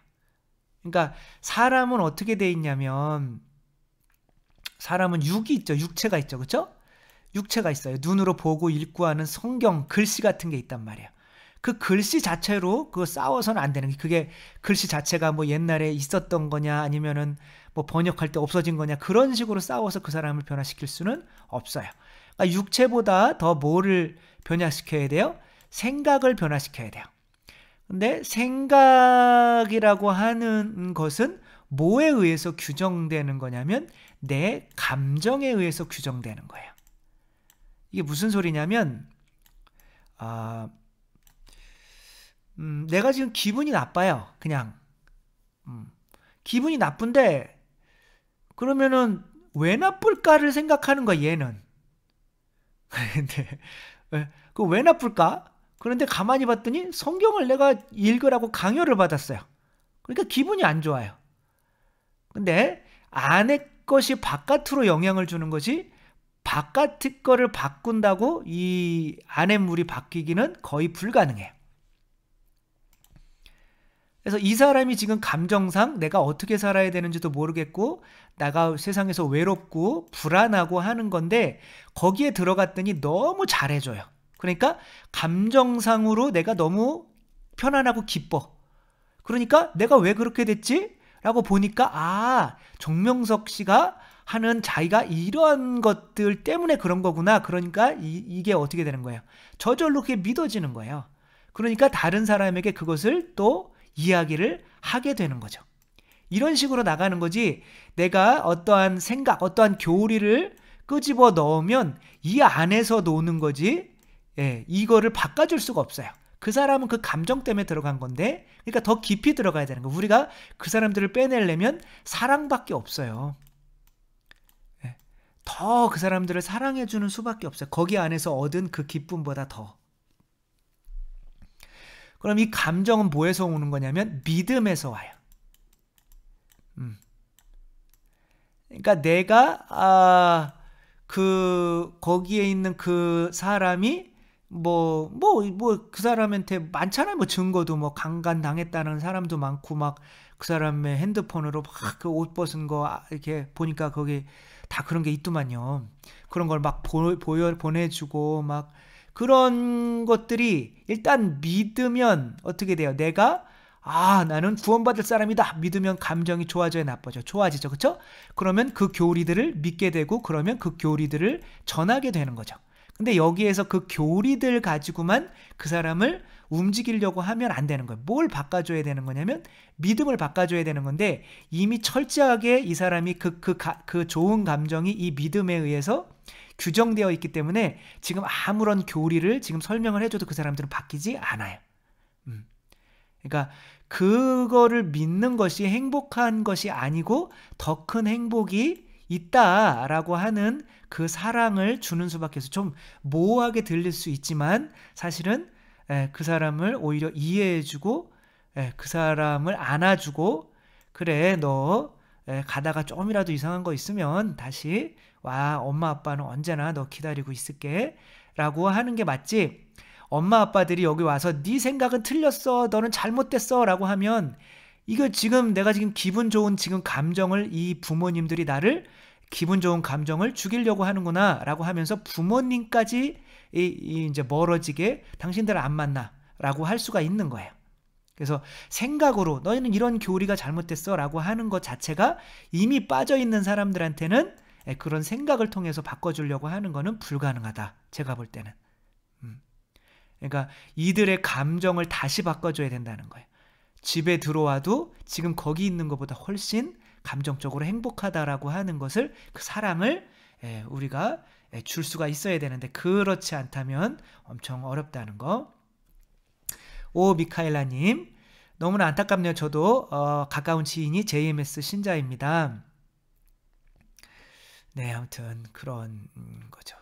그러니까 사람은 어떻게 돼 있냐면 사람은 육이 있죠. 육체가 있죠. 그렇죠? 육체가 있어요. 눈으로 보고 읽고 하는 성경, 글씨 같은 게 있단 말이에요. 그 글씨 자체로 그거 싸워서는 안 되는 게 그게 글씨 자체가 뭐 옛날에 있었던 거냐 아니면은 뭐 번역할 때 없어진 거냐 그런 식으로 싸워서 그 사람을 변화시킬 수는 없어요. 그러니까 육체보다 더 뭐를 변화시켜야 돼요? 생각을 변화시켜야 돼요. 근데 생각이라고 하는 것은 뭐에 의해서 규정되는 거냐면 내 감정에 의해서 규정되는 거예요. 이게 무슨 소리냐면 내가 지금 기분이 나빠요. 그냥 기분이 나쁜데 그러면은 왜 나쁠까를 생각하는 거야 얘는. 근데 그 왜 나쁠까? 그런데 가만히 봤더니 성경을 내가 읽으라고 강요를 받았어요. 그러니까 기분이 안 좋아요. 근데 안에 것이 바깥으로 영향을 주는 것이 바깥의 거를 바꾼다고 이 안의 물이 바뀌기는 거의 불가능해요. 그래서 이 사람이 지금 감정상 내가 어떻게 살아야 되는지도 모르겠고 내가 세상에서 외롭고 불안하고 하는 건데 거기에 들어갔더니 너무 잘해줘요. 그러니까 감정상으로 내가 너무 편안하고 기뻐. 그러니까 내가 왜 그렇게 됐지? 라고 보니까 정명석 씨가 하는 자기가 이런 것들 때문에 그런 거구나. 그러니까 이게 어떻게 되는 거예요? 저절로 그게 믿어지는 거예요. 그러니까 다른 사람에게 그것을 또 이야기를 하게 되는 거죠. 이런 식으로 나가는 거지 내가 어떠한 생각, 어떠한 교리를 끄집어 넣으면 이 안에서 노는 거지 이거를 바꿔줄 수가 없어요. 그 사람은 그 감정 때문에 들어간 건데 그러니까 더 깊이 들어가야 되는 거예요. 우리가 그 사람들을 빼내려면 사랑밖에 없어요. 더 그 사람들을 사랑해주는 수밖에 없어요. 거기 안에서 얻은 그 기쁨보다 더. 그럼 이 감정은 뭐에서 오는 거냐면 믿음에서 와요. 그러니까 내가 거기에 있는 그 사람이 그 사람한테 많잖아요. 뭐 증거도 뭐 강간 당했다는 사람도 많고 막 그 사람의 핸드폰으로 막 그 옷 벗은 거 이렇게 보니까 거기 다 그런 게 있더만요. 그런 걸 막 보내주고 막 그런 것들이 일단 믿으면 어떻게 돼요? 내가 나는 구원받을 사람이다. 믿으면 감정이 좋아져요, 나빠져요? 좋아지죠. 그렇죠? 그러면 그 교리들을 믿게 되고 그러면 그 교리들을 전하게 되는 거죠. 근데 여기에서 그 교리들 가지고만 그 사람을 움직이려고 하면 안 되는 거예요. 뭘 바꿔줘야 되는 거냐면 믿음을 바꿔줘야 되는 건데 이미 철저하게 이 사람이 그 좋은 감정이 이 믿음에 의해서 규정되어 있기 때문에 지금 아무런 교리를 지금 설명을 해줘도 그 사람들은 바뀌지 않아요. 그러니까 그거를 믿는 것이 행복한 것이 아니고 더 큰 행복이 있다라고 하는 그 사랑을 주는 수밖에 없어요. 좀 모호하게 들릴 수 있지만 사실은 그 사람을 오히려 이해해주고 그 사람을 안아주고 그래 너 가다가 조금이라도 이상한 거 있으면 다시 와 엄마 아빠는 언제나 너 기다리고 있을게 라고 하는 게 맞지. 엄마 아빠들이 여기 와서 네 생각은 틀렸어 너는 잘못됐어 라고 하면 이거 지금 내가 지금 기분 좋은 지금 감정을 이 부모님들이 나를 기분 좋은 감정을 죽이려고 하는구나 라고 하면서 부모님까지 이제 멀어지게 당신들 안 만나 라고 할 수가 있는 거예요. 그래서 생각으로 너희는 이런 교리가 잘못됐어 라고 하는 것 자체가 이미 빠져있는 사람들한테는 그런 생각을 통해서 바꿔주려고 하는 거는 불가능하다. 제가 볼 때는. 그러니까 이들의 감정을 다시 바꿔줘야 된다는 거예요. 집에 들어와도 지금 거기 있는 것보다 훨씬 감정적으로 행복하다라고 하는 것을 그 사랑을 우리가 줄 수가 있어야 되는데 그렇지 않다면 엄청 어렵다는 거. 오 미카엘라님 너무나 안타깝네요. 저도 가까운 지인이 JMS 신자입니다. 네 아무튼 그런 거죠.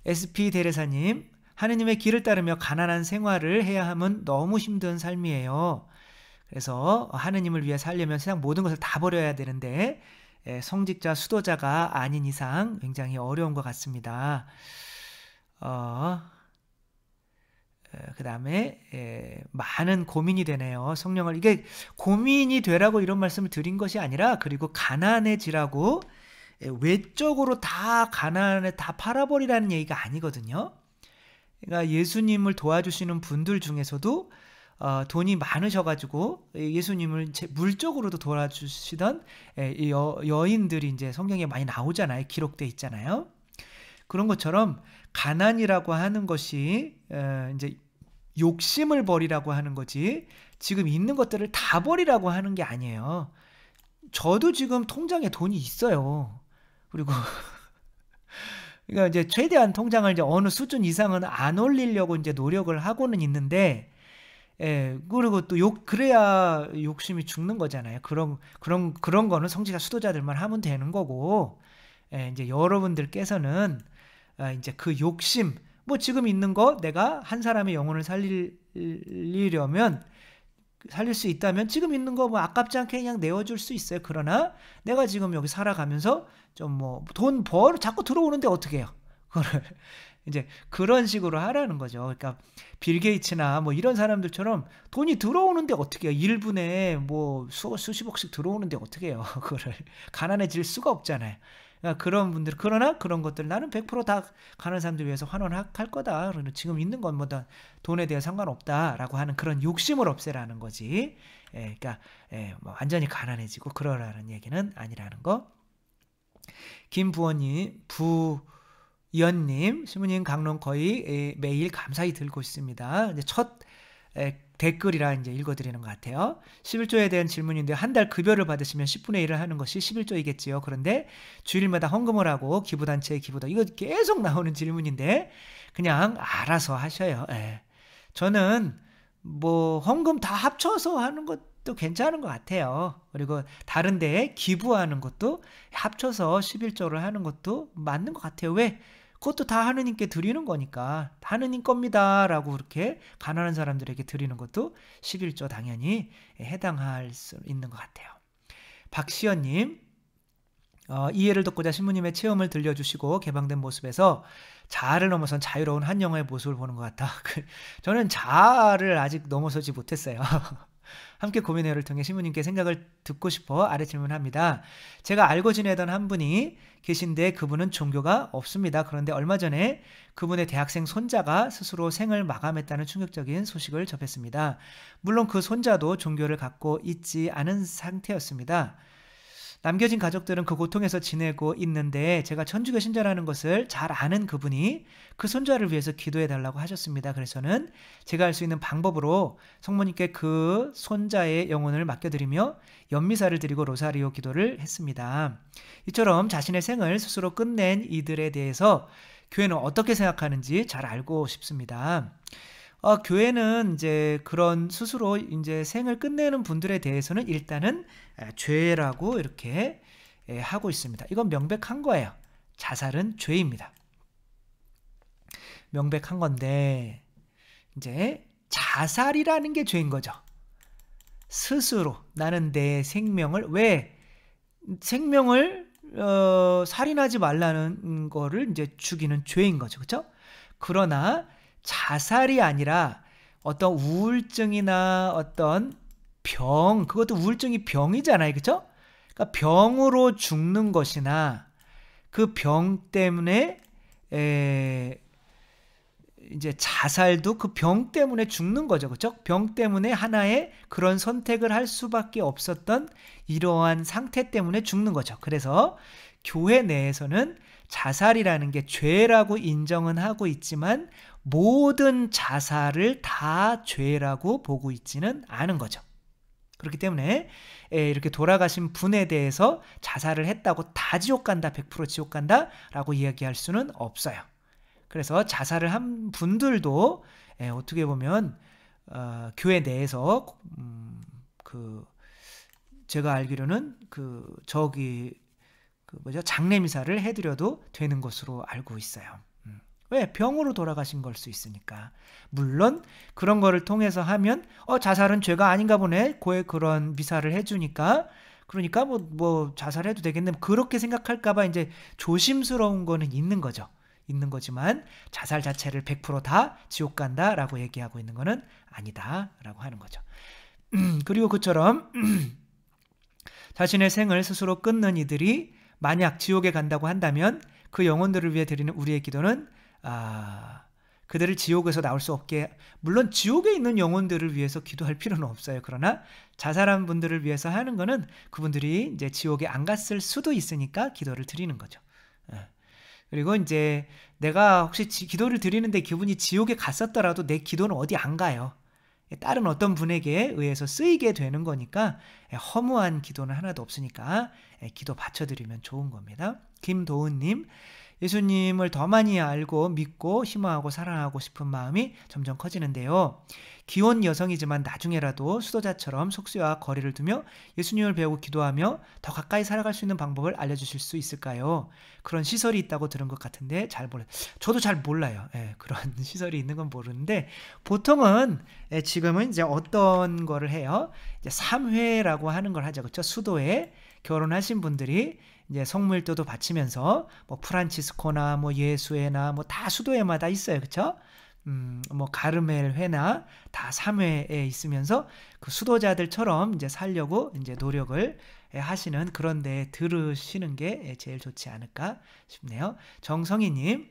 SP 대레사님 하느님의 길을 따르며 가난한 생활을 해야 함은 너무 힘든 삶이에요. 그래서 하느님을 위해 살려면 세상 모든 것을 다 버려야 되는데 성직자 수도자가 아닌 이상 굉장히 어려운 것 같습니다. 그 다음에 많은 고민이 되네요. 성령을 이게 고민이 되라고 이런 말씀을 드린 것이 아니라 그리고 가난해지라고 외적으로 다 가난에 다 팔아버리라는 얘기가 아니거든요. 그러니까 예수님을 도와주시는 분들 중에서도 돈이 많으셔가지고 예수님을 물적으로도 도와주시던 여인들이 이제 성경에 많이 나오잖아요. 기록돼 있잖아요. 그런 것처럼 가난이라고 하는 것이 이제 욕심을 버리라고 하는 거지 지금 있는 것들을 다 버리라고 하는 게 아니에요. 저도 지금 통장에 돈이 있어요. 그리고 그러니까 이제 최대한 통장을 이제 어느 수준 이상은 안 올리려고 이제 노력을 하고는 있는데, 그리고 또 그래야 욕심이 죽는 거잖아요. 그런 거는 성직자 수도자들만 하면 되는 거고, 이제 여러분들께서는 이제 그 욕심, 뭐 지금 있는 거 내가 한 사람의 영혼을 살리려면 살릴 수 있다면 지금 있는 거 뭐 아깝지 않게 그냥 내어줄 수 있어요. 그러나 내가 지금 여기 살아가면서 좀 뭐 돈 자꾸 들어오는데 어떻게 해요? 그거를 이제 그런 식으로 하라는 거죠. 그러니까 빌 게이츠나 뭐 이런 사람들처럼 돈이 들어오는데 어떻게 해요? 1분에 뭐 수십억씩 들어오는데 어떻게 해요? 그거를 가난해질 수가 없잖아요. 그러니까 그런 분들 그러나 그런 것들 나는 100%다 가난한 사람들 위해서 환원할 거다. 지금 있는 것보다 돈에 대해 상관없다라고 하는 그런 욕심을 없애라는 거지. 그러니까 뭐 완전히 가난해지고 그러라는 얘기는 아니라는 거. 김부원님, 부연님, 신부님 강론 거의 매일 감사히 들고 있습니다. 이제 첫 댓글이라 이제 읽어드리는 것 같아요. 11조에 대한 질문인데 한 달 급여를 받으시면 10분의 1을 하는 것이 11조이겠지요. 그런데 주일마다 헌금을 하고 기부단체에 기부다. 이거 계속 나오는 질문인데 그냥 알아서 하셔요. 저는 뭐 헌금 다 합쳐서 하는 것도 괜찮은 것 같아요. 그리고 다른 데에 기부하는 것도 합쳐서 11조를 하는 것도 맞는 것 같아요. 왜? 그것도 다 하느님께 드리는 거니까 하느님 겁니다 라고 그렇게 가난한 사람들에게 드리는 것도 11조 당연히 해당할 수 있는 것 같아요. 박시연님, 이해를 돕고자 신부님의 체험을 들려주시고 개방된 모습에서 자아를 넘어선 자유로운 한 영혼의 모습을 보는 것 같다. 저는 자아를 아직 넘어서지 못했어요. 함께 고민회를 통해 신부님께 생각을 듣고 싶어 아래 질문합니다. 제가 알고 지내던 한 분이 계신데 그분은 종교가 없습니다. 그런데 얼마 전에 그분의 대학생 손자가 스스로 생을 마감했다는 충격적인 소식을 접했습니다. 물론 그 손자도 종교를 갖고 있지 않은 상태였습니다. 남겨진 가족들은 그 고통에서 지내고 있는데 제가 천주교 신자라는 것을 잘 아는 그분이 그 손자를 위해서 기도해 달라고 하셨습니다. 그래서는 제가 할 수 있는 방법으로 성모님께 그 손자의 영혼을 맡겨드리며 연미사를 드리고 로사리오 기도를 했습니다. 이처럼 자신의 생을 스스로 끝낸 이들에 대해서 교회는 어떻게 생각하는지 잘 알고 싶습니다. 교회는 이제 그런 스스로 이제 생을 끝내는 분들에 대해서는 일단은 죄라고 이렇게 하고 있습니다. 이건 명백한 거예요. 자살은 죄입니다. 명백한 건데 이제 자살이라는 게 죄인 거죠. 스스로 나는 내 생명을 왜 생명을 살인하지 말라는 거를 이제 죽이는 죄인 거죠. 그렇죠? 그러나 자살이 아니라 어떤 우울증이나 어떤 병, 그것도 우울증이 병이잖아요. 그렇죠? 그러니까 병으로 죽는 것이나 그 병 때문에 이제 자살도 그 병 때문에 죽는 거죠. 그렇죠? 병 때문에 하나의 그런 선택을 할 수밖에 없었던 이러한 상태 때문에 죽는 거죠. 그래서 교회 내에서는 자살이라는 게 죄라고 인정은 하고 있지만 모든 자살을 다 죄라고 보고 있지는 않은 거죠. 그렇기 때문에 이렇게 돌아가신 분에 대해서 자살을 했다고 다 지옥 간다, 100% 지옥 간다 라고 이야기할 수는 없어요. 그래서 자살을 한 분들도 어떻게 보면 교회 내에서 제가 알기로는 장례미사를 해드려도 되는 것으로 알고 있어요. 왜? 병으로 돌아가신 걸 수 있으니까. 물론 그런 거를 통해서 하면 자살은 죄가 아닌가 보네. 그런 미사를 해주니까 그러니까 뭐 자살해도 되겠네. 그렇게 생각할까 봐 이제 조심스러운 거는 있는 거죠. 있는 거지만 자살 자체를 100% 다 지옥 간다라고 얘기하고 있는 거는 아니다라고 하는 거죠. 그리고 그처럼 자신의 생을 스스로 끊는 이들이 만약 지옥에 간다고 한다면 그 영혼들을 위해 드리는 우리의 기도는 그들을 지옥에서 나올 수 없게, 물론 지옥에 있는 영혼들을 위해서 기도할 필요는 없어요. 그러나 자살한 분들을 위해서 하는 거는 그분들이 이제 지옥에 안 갔을 수도 있으니까 기도를 드리는 거죠. 그리고 이제 내가 혹시 기도를 드리는데 그분이 지옥에 갔었더라도 내 기도는 어디 안 가요. 다른 어떤 분에게 의해서 쓰이게 되는 거니까 허무한 기도는 하나도 없으니까 기도 바쳐드리면 좋은 겁니다. 김도은님, 예수님을 더 많이 알고 믿고 희망하고 사랑하고 싶은 마음이 점점 커지는데요. 기혼 여성이지만 나중에라도 수도자처럼 속죄와 거리를 두며 예수님을 배우고 기도하며 더 가까이 살아갈 수 있는 방법을 알려주실 수 있을까요? 그런 시설이 있다고 들은 것 같은데 잘 몰라요. 저도 잘 몰라요. 그런 시설이 있는 건 모르는데 보통은 지금은 이제 어떤 거를 해요? 이제 3회라고 하는 걸 하죠. 그렇죠? 수도에 결혼하신 분들이 이제 성물도도 바치면서 뭐 프란치스코나 뭐 예수회나 뭐 다 수도회마다 있어요. 그렇죠? 뭐 가르멜 회나 다 3회에 있으면서 그 수도자들처럼 이제 살려고 이제 노력을 하시는 그런 데 들으시는 게 제일 좋지 않을까 싶네요. 정성희님,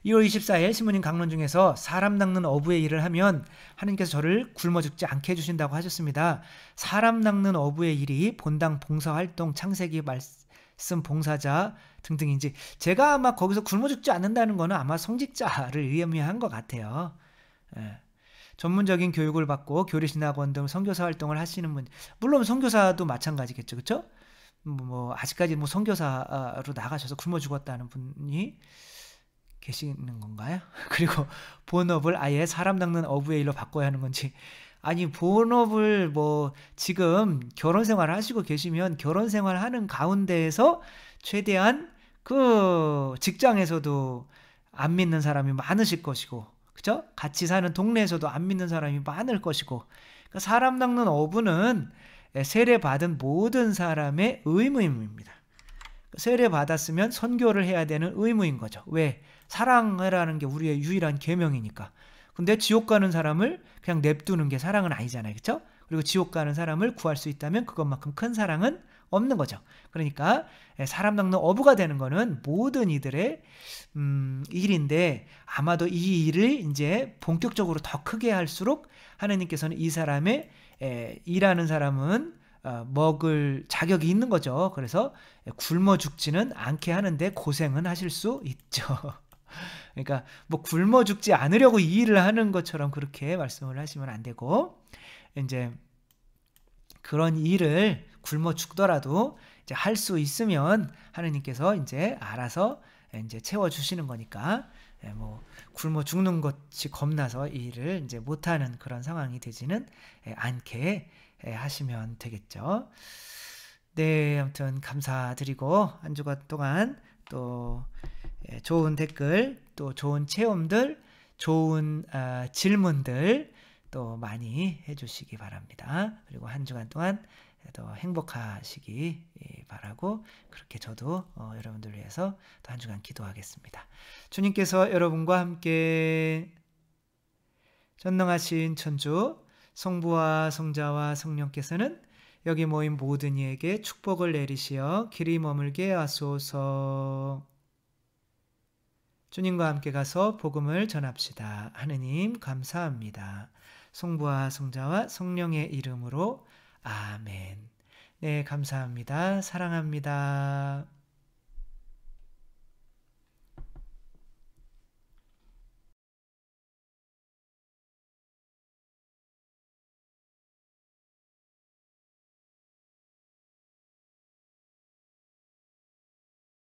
2월 24일 신부님 강론 중에서 사람 낚는 어부의 일을 하면 하나님께서 저를 굶어 죽지 않게 해주신다고 하셨습니다. 사람 낚는 어부의 일이 본당 봉사활동, 창세기 말씀 봉사자 등등인지, 제가 아마 거기서 굶어 죽지 않는다는 거는 아마 성직자를 의미한 것 같아요. 전문적인 교육을 받고 교리신학원 등 선교사 활동을 하시는 분, 물론 선교사도 마찬가지겠죠. 그렇죠? 뭐 아직까지 뭐 선교사로 나가셔서 굶어 죽었다는 분이 계시는 건가요? 그리고 본업을 아예 사람 낚는 어부의 일로 바꿔야 하는 건지, 아니 본업을 뭐 지금 결혼 생활을 하시고 계시면 결혼 생활 하는 가운데에서 최대한 그 직장에서도 안 믿는 사람이 많으실 것이고, 그죠? 같이 사는 동네에서도 안 믿는 사람이 많을 것이고, 그러니까 사람 낚는 어부는 세례 받은 모든 사람의 의무입니다. 세례 받았으면 선교를 해야 되는 의무인 거죠. 왜? 사랑하라는 게 우리의 유일한 계명이니까. 근데 지옥 가는 사람을 그냥 냅두는 게 사랑은 아니잖아요. 그렇죠? 그리고 지옥 가는 사람을 구할 수 있다면 그것만큼 큰 사랑은 없는 거죠. 그러니까 사람 낚는 어부가 되는 거는 모든 이들의 일인데, 아마도 이 일을 이제 본격적으로 더 크게 할수록 하나님께서는 이 사람의 일하는 사람은 먹을 자격이 있는 거죠. 그래서 굶어 죽지는 않게 하는데 고생은 하실 수 있죠. 그러니까 뭐 굶어 죽지 않으려고 이 일을 하는 것처럼 그렇게 말씀을 하시면 안 되고, 이제 그런 일을 굶어 죽더라도 이제 할 수 있으면 하느님께서 이제 알아서 이제 채워 주시는 거니까, 뭐 굶어 죽는 것이 겁나서 이 일을 이제 못하는 그런 상황이 되지는 않게 하시면 되겠죠. 네, 아무튼 감사드리고 한 주간 동안 또 좋은 댓글, 또 좋은 체험들, 좋은 질문들 또 많이 해주시기 바랍니다. 그리고 한 주간 동안 더 행복하시기 바라고, 그렇게 저도 여러분들 위해서 또 한 주간 기도하겠습니다. 주님께서 여러분과 함께 전능하신 천주 성부와 성자와 성령께서는 여기 모인 모든 이에게 축복을 내리시어 길이 머물게 하소서. 주님과 함께 가서 복음을 전합시다. 하느님 감사합니다. 성부와 성자와 성령의 이름으로 아멘. 네, 감사합니다. 사랑합니다.